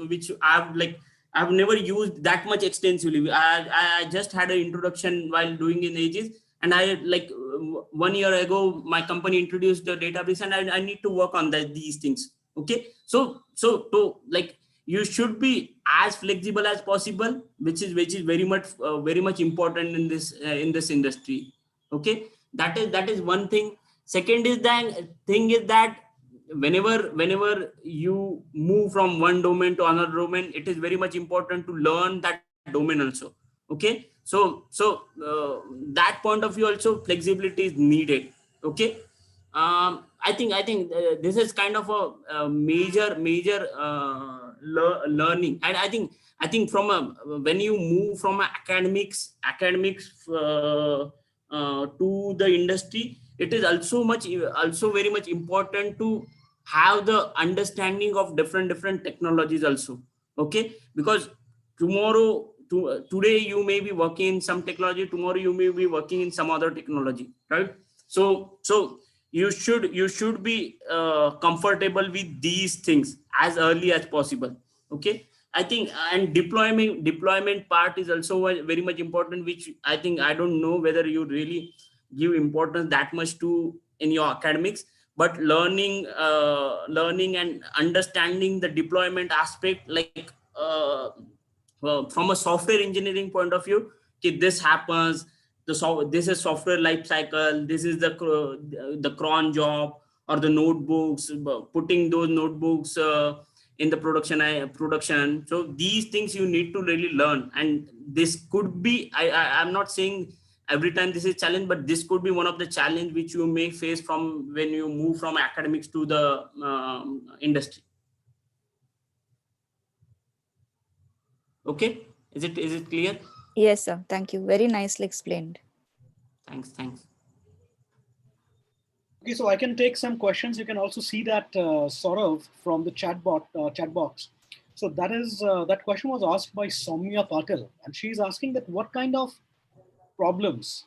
I've never used that much extensively. I just had an introduction while doing in Aegis, and I 1 year ago my company introduced the database, and I need to work on these things. Okay, so to you should be as flexible as possible, which is very much important in this industry. Okay, that is one thing. Second is that whenever you move from one domain to another domain, it is very much important to learn that domain also. Okay, that point of view also, flexibility is needed. Okay, I think this is kind of a major learning. And I think from when you move from academics to the industry, it is also very much important to have the understanding of different technologies also. Okay, because today you may be working in some technology, tomorrow you may be working in some other technology, right? So you should be comfortable with these things as early as possible. Okay, I think, and deployment part is also very much important, which I think, I don't know whether you really give importance that much to in your academics, but learning and understanding the deployment aspect, from a software engineering point of view, okay, this happens, this is software life cycle, this is the cron job, or the notebooks, putting those notebooks in the production. So these things you need to really learn, and this could be, I'm not saying every time this is challenge, but this could be one of the challenge which you may face from when you move from academics to the industry. Okay, is it clear? Yes, sir. Thank you. Very nicely explained. Thanks. Okay, so I can take some questions. You can also see that Saurabh from the chat box. So that question was asked by Soumya Patil, and she's asking that what kind of problems,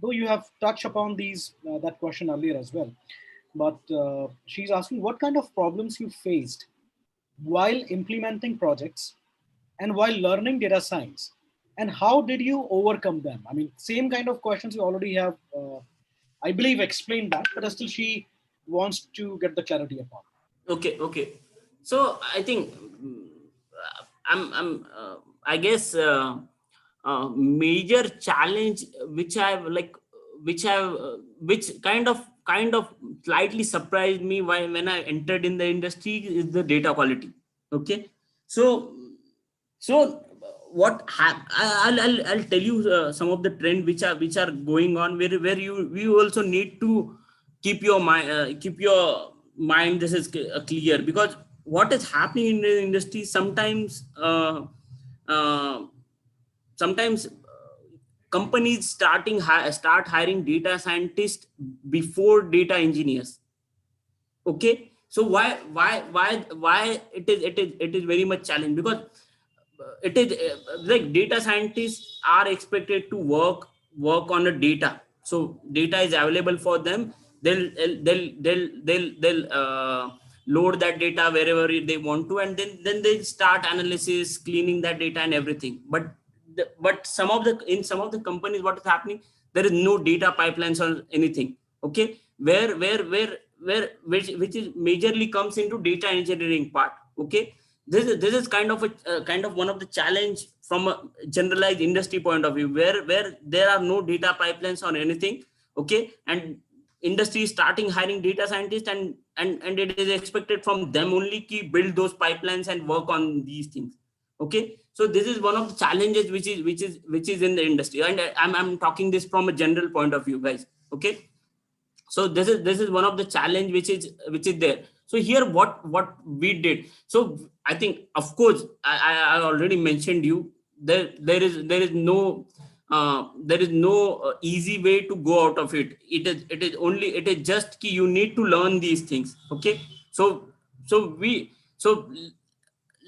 though you have touched upon that question earlier as well, but she's asking what kind of problems you faced while implementing projects and while learning data science, and how did you overcome them? I mean, same kind of questions you already have, I believe, explained that, but still she wants to get the clarity upon. Okay. So I think I guess major challenge which kind of slightly surprised me when I entered in the industry is the data quality. Okay, so I'll tell you some of the trends which are going on, where you also need to keep your mind this is clear, because what is happening in the industry sometimes sometimes companies start hiring data scientists before data engineers. Okay, so why it is very much challenging, because it is like data scientists are expected to work on the data. So data is available for them, they'll load that data wherever they want to, and then they start analysis, cleaning that data and everything. But some of the companies, what is happening, there is no data pipelines or anything. Okay, which is majorly comes into data engineering part. Okay, this is kind of one of the challenge from a generalized industry point of view, where there are no data pipelines or anything. Okay, and industry is starting hiring data scientists, and it is expected from them only to build those pipelines and work on these things. Okay, so this is one of the challenges which is in the industry, and I'm talking this from a general point of view, guys. Okay, So this is one of the challenge which is there. So here what we did, so I think, of course, I already mentioned you, there is no easy way to go out of it. It is just ki you need to learn these things. Okay, so so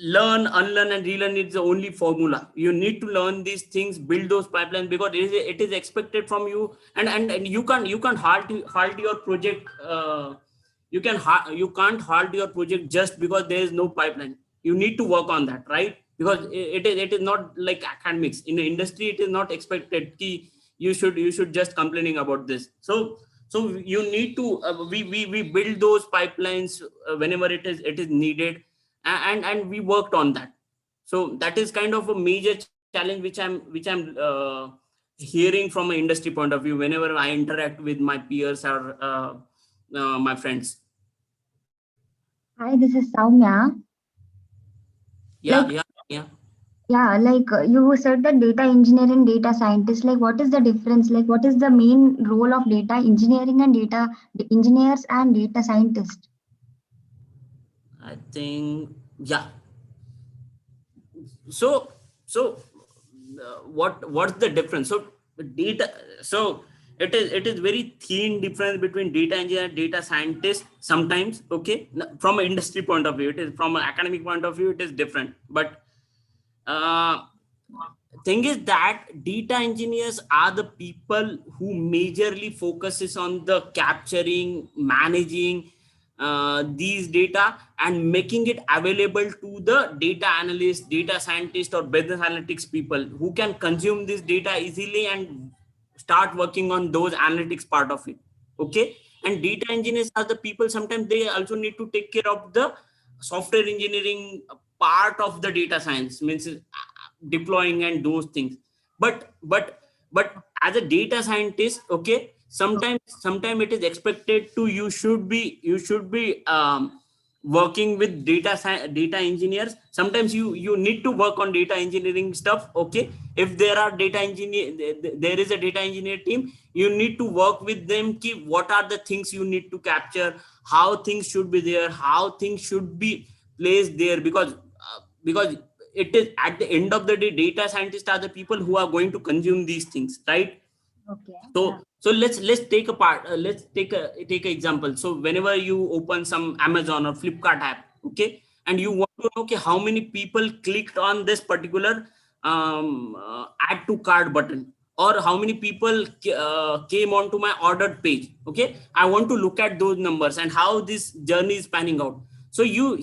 learn, unlearn, and relearn is the only formula. You need to learn these things, build those pipelines, because it is expected from you. And you can't halt your project. You can't halt your project just because there is no pipeline. You need to work on that, right? Because it is not like academics. In the industry, it is not expected ki you should just complaining about this. So you need to we build those pipelines whenever it is needed, and we worked on that. So that is kind of a major challenge which I'm hearing from an industry point of view whenever I interact with my peers or my friends. Hi, this is Soumya. Yeah, Like, yeah. yeah, you said that data engineer and data scientist, like, what is the difference? Like, what is the main role of data engineering and data engineers and data scientists? I think, yeah. So what's the difference? So data, so it is very thin difference between data engineer and data scientist sometimes. Okay, from an industry point of view, it is, from an academic point of view, it is different. But uh, thing is that data engineers are the people who majorly focuses on the capturing, managing these data and making it available to the data analyst, data scientist, or business analytics people who can consume this data easily and start working on those analytics part of it. Okay, and data engineers are the people, sometimes they also need to take care of the software engineering part of the data science, means deploying and those things. But as a data scientist, okay, sometimes it is expected to, you should be working with data engineers. Sometimes you need to work on data engineering stuff. Okay, if there are data engineer, there is a data engineer team, you need to work with them. Ki what are the things you need to capture, how things should be there, how things should be placed there, because it is, at the end of the day, data scientists are the people who are going to consume these things, right? Okay. Yeah. So let's take a part, let's take a example. So whenever you open some Amazon or Flipkart app, okay, and you want to know, okay, how many people clicked on this particular add to cart button, or how many people came onto my ordered page. Okay, I want to look at those numbers and how this journey is panning out. So you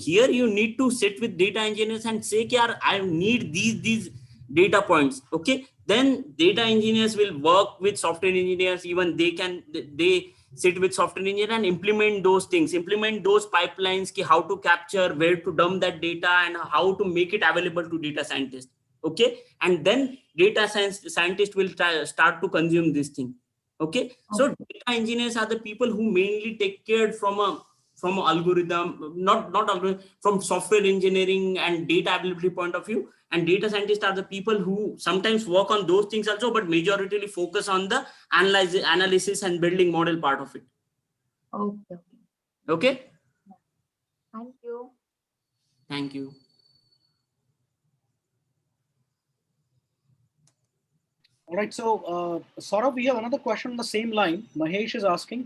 need to sit with data engineers and say, yeah, I need these data points. Okay, then data engineers will work with software engineers. Even they sit with software engineer and implement those things, implement those pipelines, ki how to capture, where to dump that data, and how to make it available to data scientists. Okay, and then scientist will start to consume this thing. Okay, so data engineers are the people who mainly take care from algorithm, not algorithm, from software engineering and data availability point of view. And data scientists are the people who sometimes work on those things also, but majority focus on the analysis and building model part of it. Okay. Okay, Thank you. thank you. All right. So, Saurabh, we have another question on the same line. Mahesh is asking,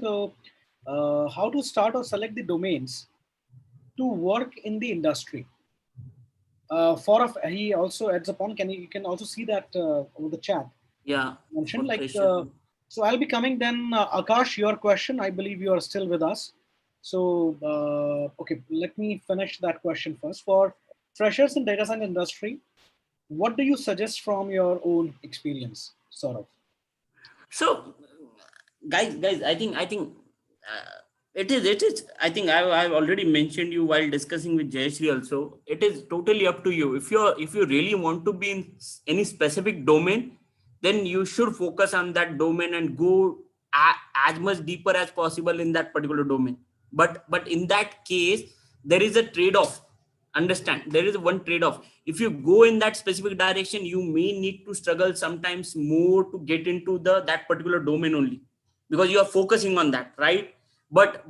how to start or select the domains to work in the industry. He also adds upon. You can also see that over the chat. Yeah. Mentioned so I'll be coming then. Akash, your question. I believe you are still with us. So okay, let me finish that question first. For freshers in data science industry, what do you suggest from your own experience, Saurabh? So, guys, I think it is. I think I've already mentioned you while discussing with Jayashree also. It is totally up to you. If you really want to be in any specific domain, then you should focus on that domain and go as much deeper as possible in that particular domain. But in that case, there is a trade-off. Understand, there is one trade-off. If you go in that specific direction, you may need to struggle sometimes more to get into that particular domain only. because you are focusing on that, right? But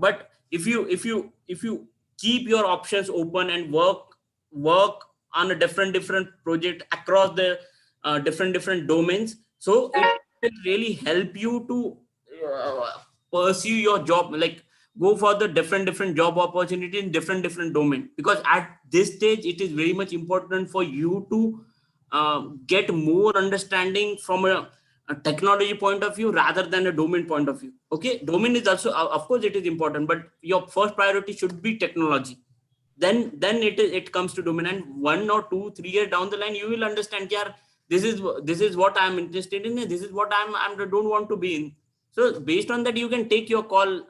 if you keep your options open and work on a different project across the different domains, so it will really help you to uh, pursue your job, like go for the different job opportunity in different domain, because at this stage it is very much important for you to get more understanding from a technology point of view rather than a domain point of view. Okay, domain is also, of course it is important, but your first priority should be technology. Then it comes to domain, and 1 or 2 3 years down the line you will understand, yeah, this is what I'm interested in, and this is what I don't want to be in. So based on that you can take your call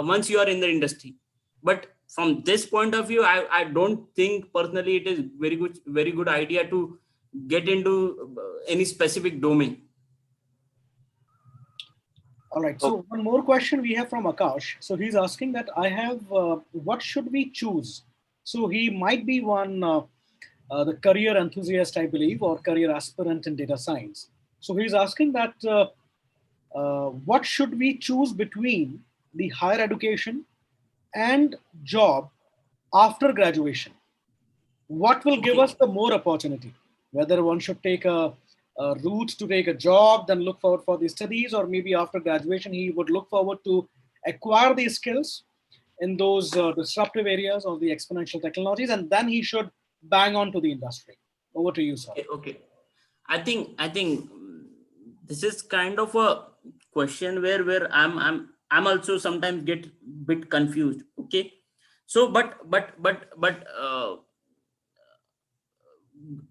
once you are in the industry. But from this point of view, I don't think personally it is very good idea to get into any specific domain. All right. So one more question we have from Akash. So he's asking that I have, what should we choose? So he might be the career enthusiast, I believe, or career aspirant in data science. So he's asking that what should we choose between the higher education and job after graduation? What will give us the more opportunity? Whether one should take a route to take a job, then look forward for the studies, or maybe after graduation he would look forward to acquire these skills in those disruptive areas of the exponential technologies, and then he should bang on to the industry. Over to you, sir. Okay. I think this is kind of a question where I'm also sometimes get bit confused. Okay, so but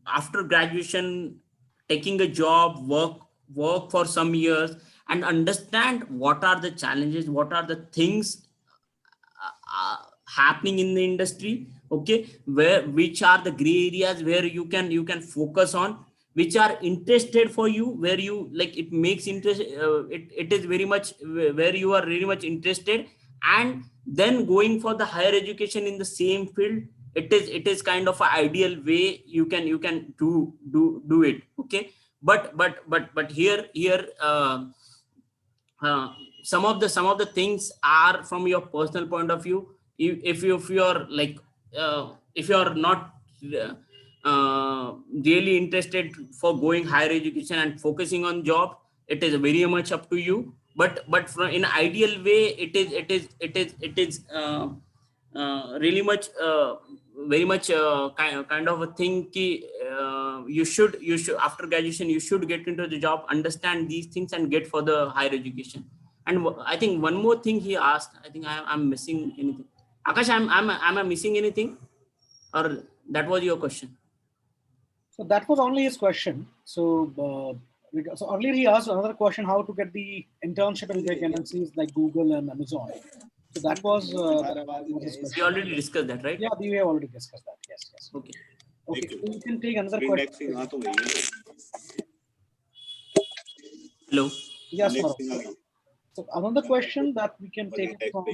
after graduation, taking a job, work for some years, and understand what are the challenges, what are the things happening in the industry. Okay, which are the gray areas where you can focus on, which are interested for you, where you like it makes interest, it is very much where you are very much interested, and then going for the higher education in the same field. It is kind of an ideal way you can do it. Okay, but here some of the things are from your personal point of view. If you're like if you're not really interested for going higher education and focusing on job, it is very much up to you. But from in ideal way, it is really much very much kind of a thing ki, you should after graduation you should get into the job, understand these things, and get for the higher education. And I think one more thing he asked, I think I'm missing anything. Akash, am I missing anything, or that was your question? So that was only his question. So earlier he asked another question: how to get the internship in big MNCs like Google and Amazon. So that was his We question. already discussed that, right? Yeah, we have already discussed that. Yes. Okay. Okay, so you can take another question. Hello. Yes, Saurabh. So another question that we can take it from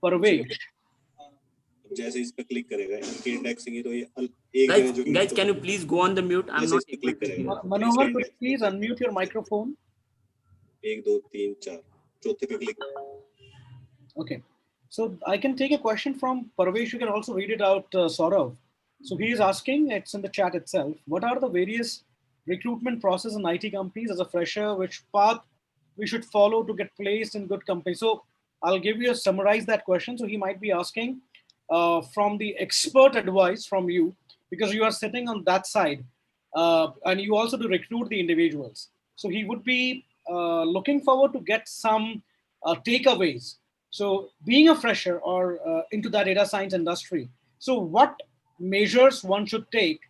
Parvesh. जैसे इस पे click करेगा इनकी indexing ही तो ये एक जगह जो Guys, can you please go on the mute? I'm not able click to hear. करेगा Manohar, could you please unmute your microphone? 1 2 3 4 चौथे पे click Okay, so I can take a question from Parvesh. You can also read it out, Saurabh. So he is asking, it's in the chat itself, what are the various recruitment process in IT companies as a fresher, which path we should follow to get placed in good companies? So I'll give you a summarize that question. So he might be asking from the expert advice from you, because you are sitting on that side and you also do recruit the individuals. So he would be looking forward to get some takeaways. So being a fresher or into the data science industry, so what measures one should take,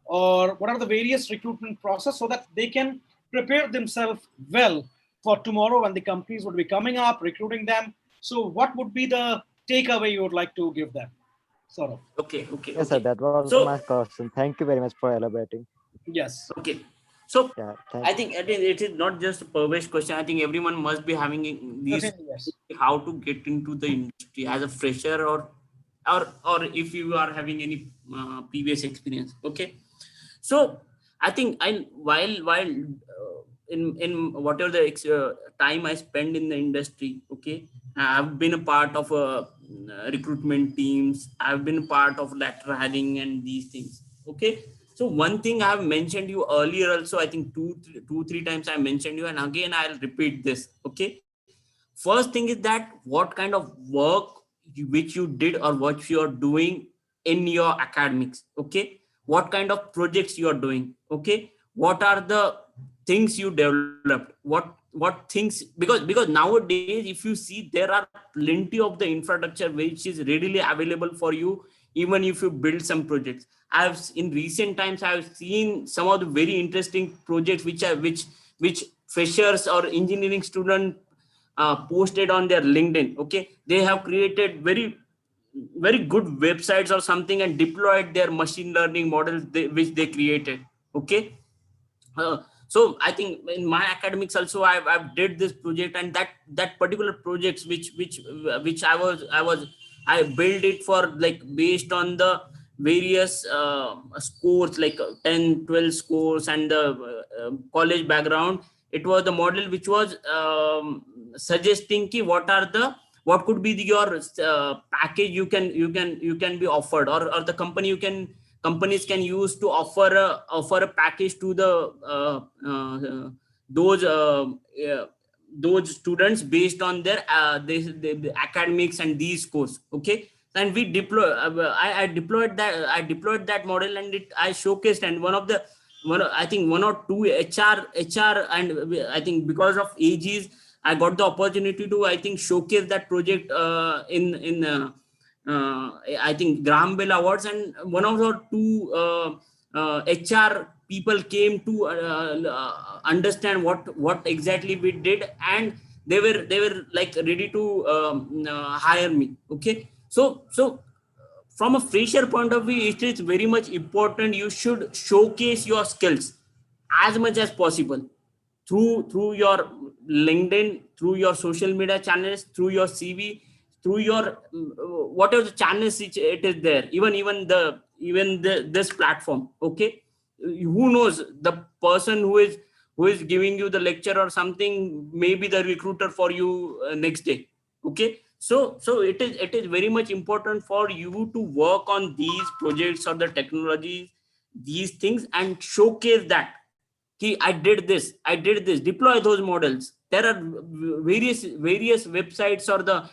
or what are the various recruitment process so that they can prepare themselves well for tomorrow when the companies would be coming up, recruiting them. So what would be the takeaway you would like to give them? Sort of. Okay. Yes, sir, that was So- my question. Thank you very much for elaborating. Yes. Okay. So Yeah, thank I think it is not just a Parvesh question. I think everyone must be having these Okay, yes. how to get into the industry as a fresher, or if you are having any previous experience. Okay. So I think while in whatever the time I spend in the industry, okay, I've been a part of recruitment teams. I've been a part of lateral hiring and these things. Okay, so one thing I've mentioned you earlier also, I think two, three times I mentioned you, and again I'll repeat this. Okay, first thing is that what kind of work which you did or what you are doing in your academics. Okay, what kind of projects you are doing. Okay, what are the things you developed, what things, because nowadays if you see there are plenty of the infrastructure which is readily available for you, even if you build some projects. In recent times I've seen some of the very interesting projects which freshers or engineering student posted on their LinkedIn. Okay, they have created very good websites or something and deployed their machine learning models which they created. Okay, so I think in my academics also I've did this project, and that particular projects which I built it for, like based on the various scores, like 10, 12 scores and the college background. It was the model which was suggesting ki what could be your package you can be offered, or the companies can use to offer a package to the those those students based on their the academics and these scores. Okay, and we I deployed that model, and I showcased, and I think one or two HR, and I think because of Aegis I got the opportunity to, I think, showcase that project I think Graham Bell Awards, and one of the two HR people came to understand what exactly we did, and they were like ready to hire me. Okay, so from a fresher point of view, it is very much important. You should showcase your skills as much as possible through your LinkedIn, through your social media channels, through your CV, through your whatever the channels it is there, even this platform. Okay, who knows, the person who is giving you the lecture or something may be the recruiter for you next day. Okay, so it is very much important for you to work on these projects or the technologies, these things, and showcase that I did this, deploy those models. There are various websites or the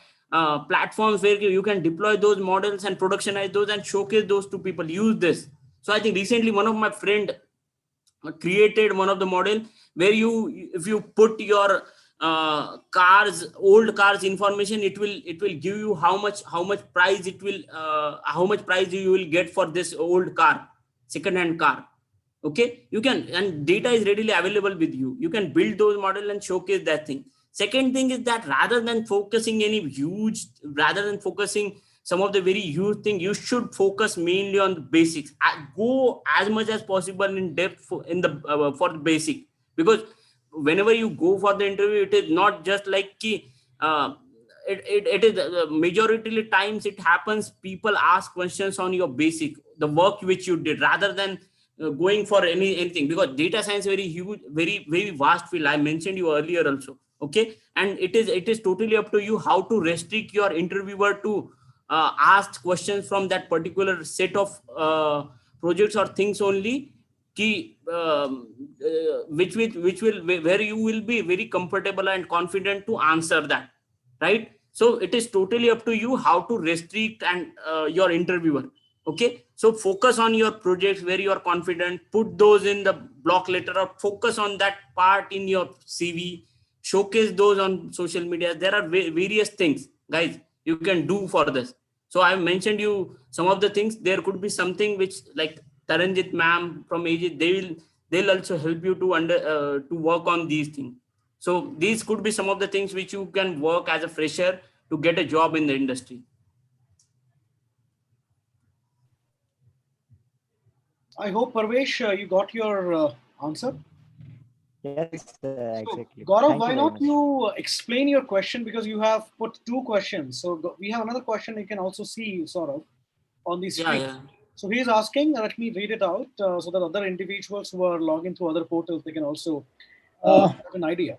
platforms where you can deploy those models and productionize those and showcase those to people. Use this. So I think recently one of my friend created one of the model where if you put your old cars information, it will give you how much price how much price you will get for this old car, second hand car. Okay, you can, and data is readily available with you. You can build those model and showcase that thing. Second thing is that rather than focusing some of the very huge thing, you should focus mainly on the basics. Go as much as possible in depth for the basic, because whenever you go for the interview, it is not just like uh, it is majority times it happens people ask questions on your basic, the work which you did, rather than going for anything, because data science is very huge, very vast field. I mentioned you earlier also. Okay, and it is totally up to you how to restrict your interviewer to ask questions from that particular set of projects or things only, which will where you will be very comfortable and confident to answer that, right? So it is totally up to you how to restrict and your interviewer. Okay, so focus on your projects where you are confident, put those in the block letter, or focus on that part in your CV, showcase those on social media. There are various things, guys, you can do for this. So I've mentioned you some of the things. There could be something which, like Taranjit ma'am from Aegis, they'll also help you to work on these things. So these could be some of the things which you can work as a fresher to get a job in the industry. I hope, Parvesh, you got your answer. Yes, So, exactly. Gaurav, Thank you why very not much. you explain your question, because you have put two questions. So we have another question you can also see, Saurabh, on the Yeah, screen. yeah. So he is asking, let me read it out so that other individuals who are logging through other portals, they can also an idea.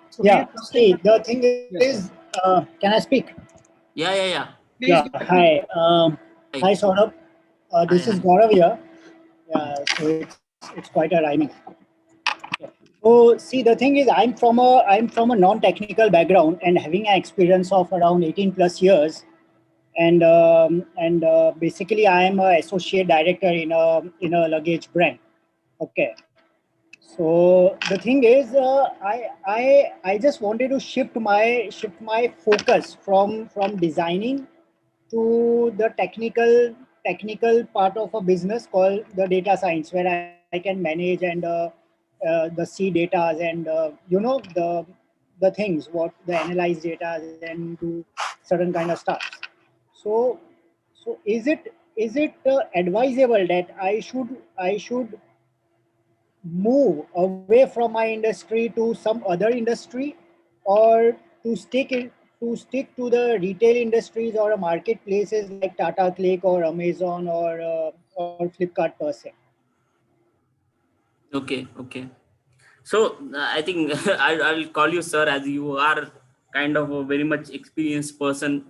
So Yeah. we are See, trusting the that. thing Yes, is, sir. can I speak? Yeah, yeah, yeah. Please Yeah. go ahead. Hi. Hi, Hi, Saurabh. hi, This is hi. Gaurav here. Yeah. So it's quite a rhyming. So see, the thing is, I'm from a non-technical background and having an experience of around 18 plus years. And basically, I am a associate director in a luggage brand. Okay. So the thing is, I just wanted to shift my focus from designing to the technical part of a business called the data science, where I can manage and the see data and the things what the analyze data and do certain kind of stuff. So is it advisable that I should move away from my industry to some other industry, or to stick to the retail industries or marketplaces like Tata Click or Amazon or Flipkart per se? Okay, okay. So I think I'll call you sir, as you are kind of a very much experienced person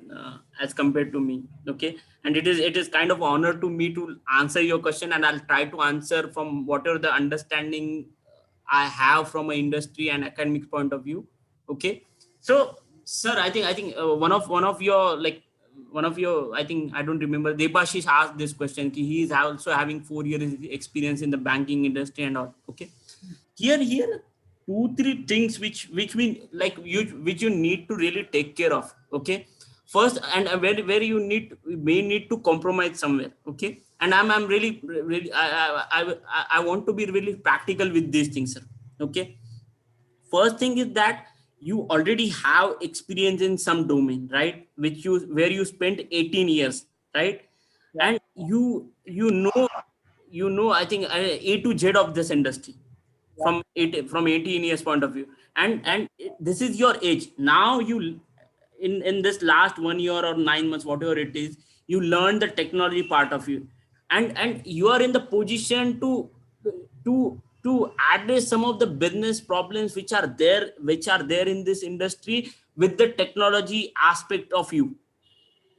as compared to me. Okay, and it is kind of honor to me to answer your question, and I'll try to answer from whatever the understanding I have from an industry and academic point of view. Okay, so sir, I think one of your like one of your, I think I don't remember, Debashish asked this question. He is also having 4 years experience in the banking industry and all. Okay, here 2 3 things which we like you, which you need to really take care of. Okay, first, and where you may need to compromise somewhere. Okay, and I'm really I want to be really practical with these things, sir. Okay, first thing is that you already have experience in some domain, right, which you where you spent 18 years, right, Yeah. and I think A to Z of this industry Yeah. from 18 years point of view, and this is your age now. You in this last 1 year or 9 months, whatever it is, you learn the technology part of you, and you are in the position to address some of the business problems which are there in this industry with the technology aspect of you,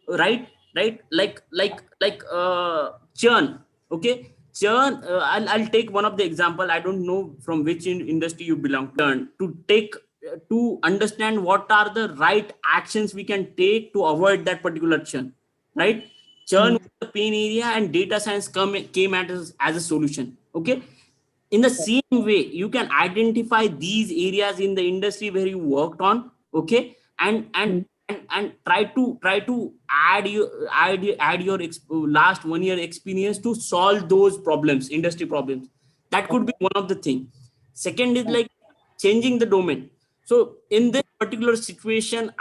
right, like churn. Okay, churn, I'll take one of the example. I don't know from which industry you belong to. Churn, to take to understand what are the right actions we can take to avoid that particular churn, right. Churn was the pain area, and data science came as a solution. Okay, in the same way you can identify these areas in the industry where you worked on. Okay, and try to add your last 1 year experience to solve those problems, industry problems. That could be one of the thing. Second is like changing the domain. So in this particular situation,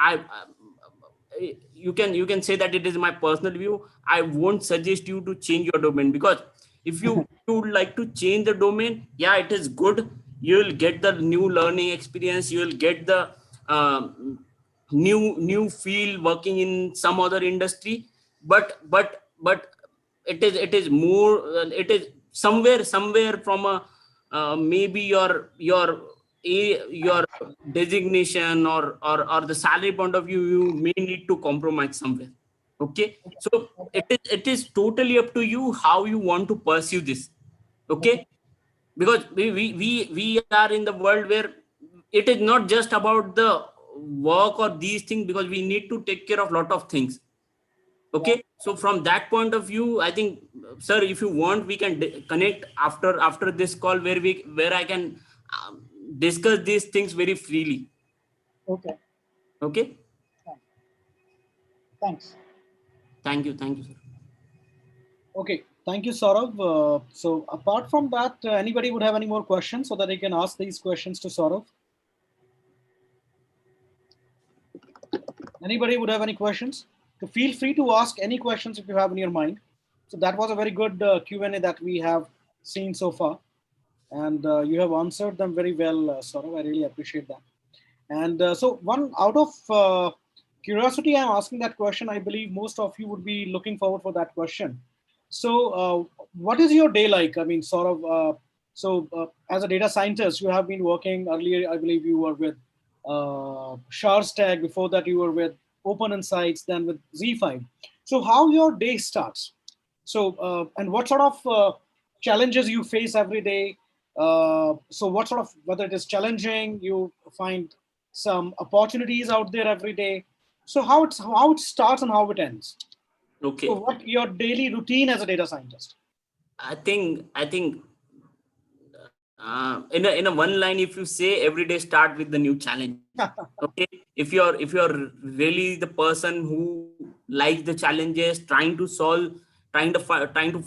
you can say that it is my personal view. I won't suggest you to change your domain, because if you would like to change the domain, yeah, it is good. You will get the new learning experience. You will get the new field working in some other industry. But it is more, it is somewhere from a maybe your designation or the salary point of view, you may need to compromise somewhere. Okay, so it is totally up to you how you want to pursue this. Okay, because we are in the world where it is not just about the work or these things, because we need to take care of lot of things. Okay, so from that point of view, I think, sir, if you want, we can connect after this call, where I can discuss these things very freely. Okay. Okay, Thanks. thank you, sir. Okay, thank you, Saurabh. So apart from that, anybody would have any more questions so that they can ask these questions to Saurabh? Anybody would have any questions? So feel free to ask any questions if you have in your mind. So that was a very good Q&A that we have seen so far. And you have answered them very well, Saurabh. I really appreciate that. And so one out of curiosity, I'm asking that question. I believe most of you would be looking forward for that question. So what is your day like? I mean, sort of, So as a data scientist, you have been working earlier. I believe you were with Tag. Before that, you were with Open Insights, then with Zee5. So how your day starts? So and what sort of challenges you face every day? So what sort of, whether it is challenging, you find some opportunities out there every day. So how it starts and how it ends. So Okay. what your daily routine as a data scientist? I think in a one line, if you say every day start with the new challenge. Okay, if you're really the person who likes the challenges, trying to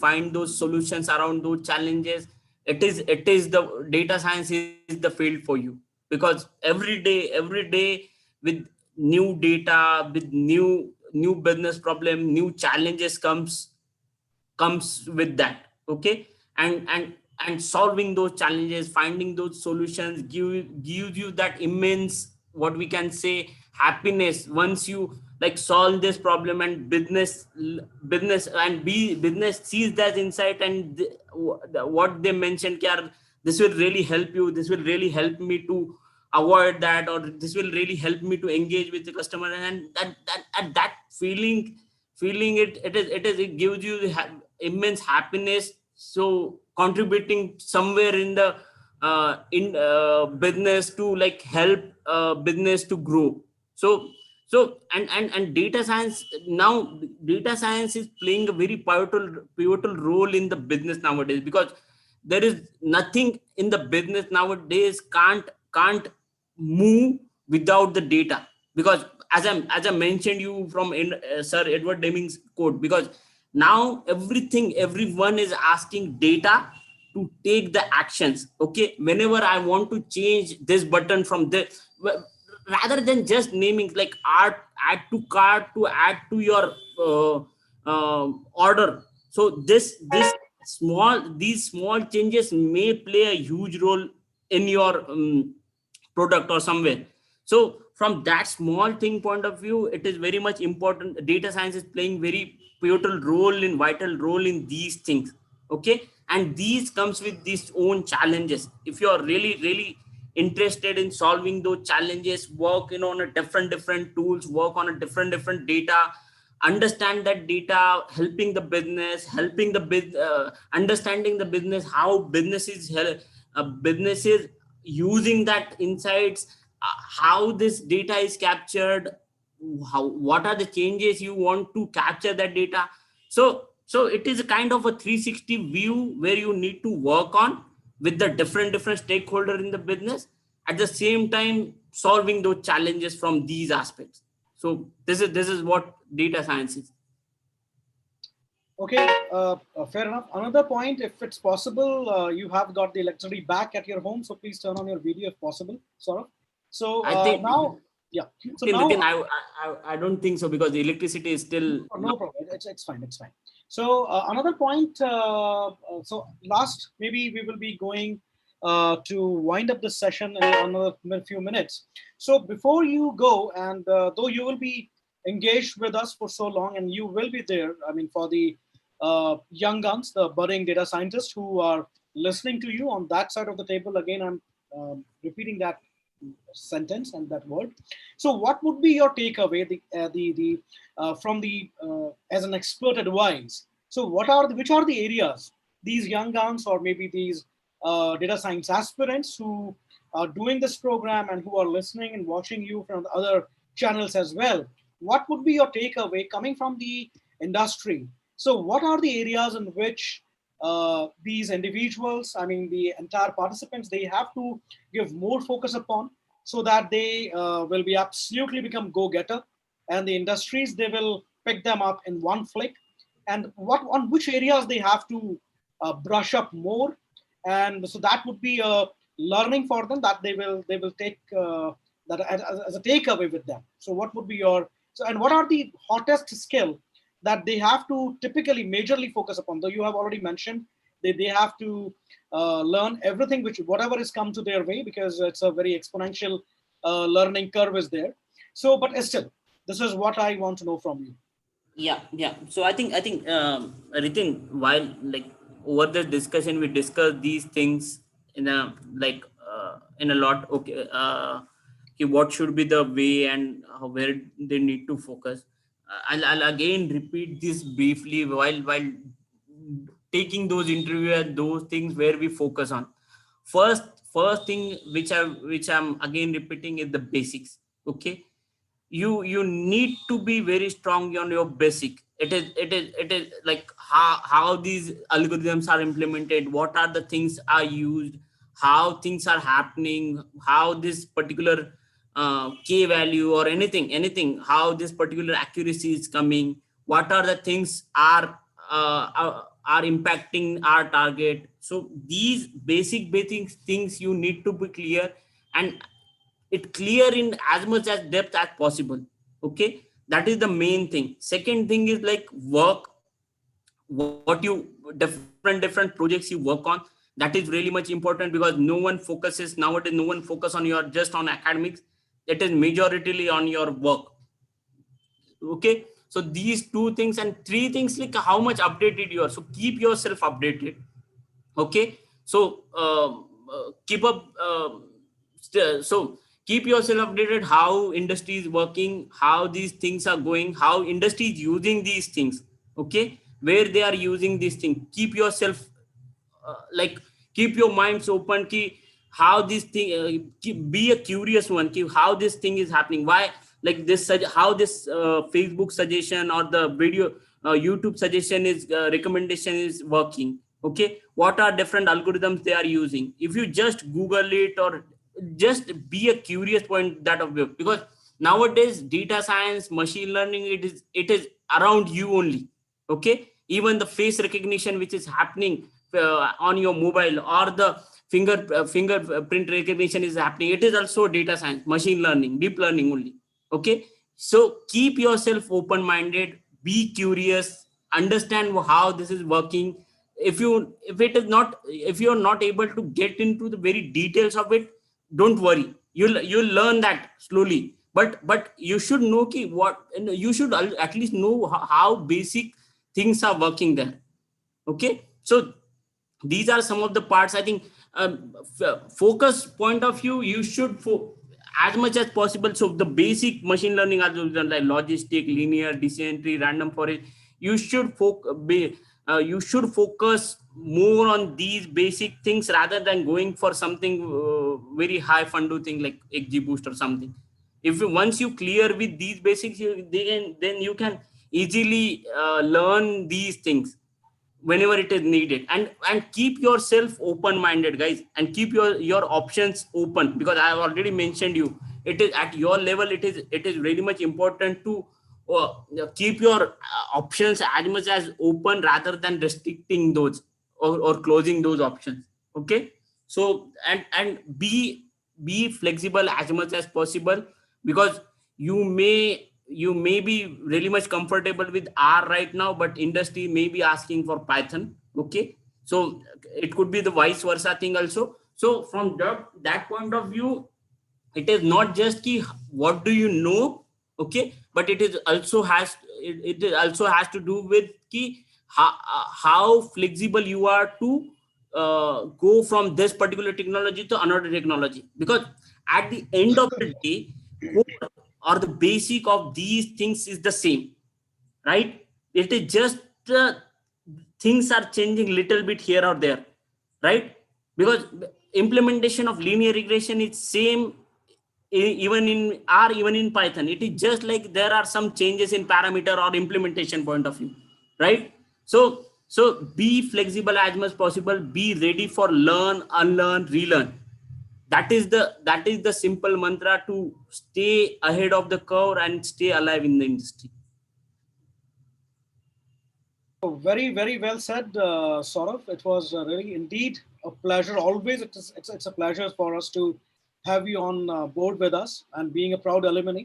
find those solutions around those challenges, it is the data science is the field for you, because every day with new data, with new business problem, new challenges comes with that. Okay, and solving those challenges, finding those solutions gives you that immense, what we can say, happiness once you like solve this problem, and business sees that insight, and what they mentioned, "Kya, this will really help you, this will really help me to avoid that, or this will really help me to engage with the customer," and that feeling, it gives you immense happiness. So contributing somewhere in the business to like help business to grow. So and data science now, data science is playing a very pivotal role in the business nowadays, because there is nothing in the business nowadays can't move without the data. Because as I mentioned you from Sir Edward Deming's quote, because now everyone is asking data to take the actions. Okay, whenever I want to change this button from this, rather than just naming, like add to cart, to add to your order. So these small changes may play a huge role in your product or somewhere. So from that small thing point of view, it is very much important. Data science is playing very vital role in these things. Okay, and these comes with these own challenges. If you are really interested in solving those challenges, work on a different tools, work on a different data, understand that data, helping the business, understanding the business, how businesses using that insights, how this data is captured, what are the changes you want to capture that data. So it is a kind of a 360 view where you need to work on with the different stakeholder in the business, at the same time solving those challenges from these aspects. So this is what data science is. Okay, fair enough. Another point, if it's possible, you have got the electricity back at your home, so please turn on your video if possible, Saurabh. So I think now, yeah. So Nitin, now, I don't think so, because the electricity is still no problem. It's fine. It's fine. So another point. So last, maybe we will be going to wind up this session in another few minutes. So before you go, and though you will be engaged with us for so long, and you will be there, I mean, for the young guns, the budding data scientists who are listening to you on that side of the table. Again, I'm repeating that sentence and that word. So, what would be your takeaway, from the as an expert advice? So, which are the areas these young guns, or maybe these data science aspirants who are doing this program and who are listening and watching you from the other channels as well? What would be your takeaway coming from the industry? So, what are the areas in which these individuals, I mean, the entire participants, they have to give more focus upon, so that they will be absolutely become go-getter, and the industries, they will pick them up in one flick, and what on which areas they have to brush up more, and so that would be a learning for them that they will take that as a takeaway with them. So what would be your, so, and what are the hottest skill that they have to typically majorly focus upon? Though you have already mentioned they have to learn everything, which whatever is come to their way, because it's a very exponential learning curve is there. So, but still, this is what I want to know from you. Yeah. So I think Ritin, while like over the discussion we discussed these things in a in a lot. Okay, what should be the way and where they need to focus. I'll again repeat this briefly while taking those interview and those things where we focus on. First first thing which I'm again repeating is the basics. Okay, you need to be very strong on your basic. It is like how these algorithms are implemented, what are the things are used, how things are happening, how this particular k value or anything, how this particular accuracy is coming, what are the things are impacting our target. So these basic things you need to be clear, and it clear in as much as depth as possible. Okay, that is the main thing. Second thing is like work, what you different projects you work on. That is really much important, because no one focuses nowadays, no one focus on your just on academics. It is majority on your work. Okay, so these two things, and three things like how much updated you are. So keep yourself updated. Okay, so keep up so keep yourself updated, how industry is working, how these things are going, how industry is using these things. Okay, where they are using these things. Keep yourself like keep your minds open ki how this thing be a curious one ki how this thing is happening, why like this, how this Facebook suggestion or the video YouTube suggestion is recommendation is working. Okay, what are different algorithms they are using. If you just Google it, or just be a curious point that of view, because nowadays data science, machine learning, it is around you only. Okay, even the face recognition which is happening on your mobile, or the fingerprint recognition is happening, it is also data science, machine learning, deep learning only. Okay, so keep yourself open minded, be curious, understand how this is working. If you're not able to get into the very details of it, don't worry, you'll learn that slowly. But you should know you should at least know how basic things are working there. Okay, so these are some of the parts. I think focus point of view, you should as much as possible. So the basic machine learning algorithms like logistic, linear, decision tree, random forest, you should you should focus more on these basic things rather than going for something very high fundu thing like XGBoost or something. Once you clear with these basics, then you can easily learn these things whenever it is needed. And keep yourself open minded, guys, and keep your options open, because I have already mentioned you, it is at your level, it is really much important to keep your options as much as open rather than restricting those, or closing those options. Okay, so and be flexible as much as possible, because you may be really much comfortable with R right now, but industry may be asking for Python. Okay, so it could be the vice versa thing also. So from that point of view, it is not just ki what do you know. Okay, but it also has to do with ki how flexible you are to go from this particular technology to another technology, because at the end of the day, core or the basic of these things is the same, right? It is just things are changing little bit here or there, right? Because implementation of linear regression is same even in R, even in Python. It is just like there are some changes in parameter or implementation point of view, right? So be flexible as much possible, be ready for learn, unlearn, relearn. That is the simple mantra to stay ahead of the curve and stay alive in the industry. Very, very well said, Saurabh. It was really indeed a pleasure. Always, it's a pleasure for us to have you on board with us, and being a proud alumni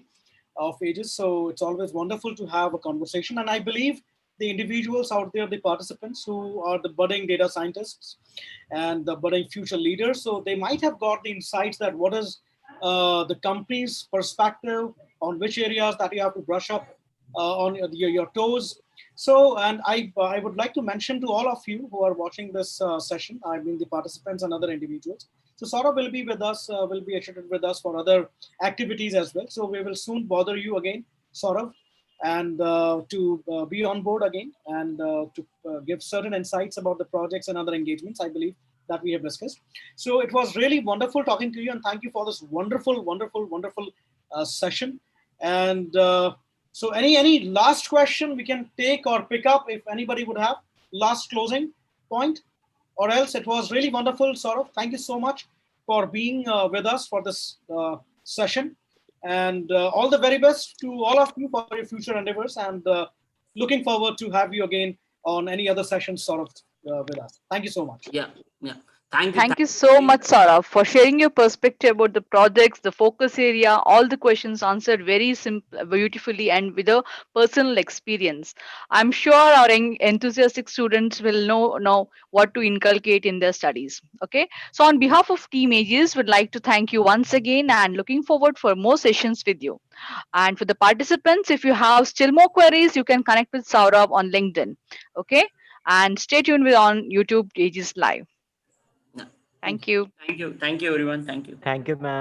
of Aegis. So it's always wonderful to have a conversation. And I believe the individuals out there, the participants who are the budding data scientists and the budding future leaders, so they might have got the insights that what is the company's perspective on which areas that you have to brush up on your toes, So, and I would like to mention to all of you who are watching this session, I mean the participants and other individuals. So Saurabh will be with us, will be actually with us for other activities as well. So we will soon bother you again, Saurabh, and to be on board again and to give certain insights about the projects and other engagements, I believe, that we have discussed. So it was really wonderful talking to you, and thank you for this wonderful, wonderful, wonderful session. And so any last question we can take or pick up if anybody would have last closing point, or else it was really wonderful, Saurabh. Thank you so much for being with us for this session, and all the very best to all of you for your future endeavors, and looking forward to have you again on any other sessions, Saurabh, with us. Thank you so much. Yeah, yeah. Thank you. Thank you so much, Saurabh, for sharing your perspective about the projects, the focus area, all the questions answered very simple, beautifully, and with a personal experience. I'm sure our enthusiastic students will know what to inculcate in their studies. Okay, so on behalf of Team Aegis, would like to thank you once again, and looking forward for more sessions with you. And for the participants, if you have still more queries, you can connect with Saurabh on LinkedIn. Okay, and stay tuned with on YouTube Aegis Live. Yeah. Thank you. Thank you. Thank you, everyone. Thank you. Thank you, ma'am.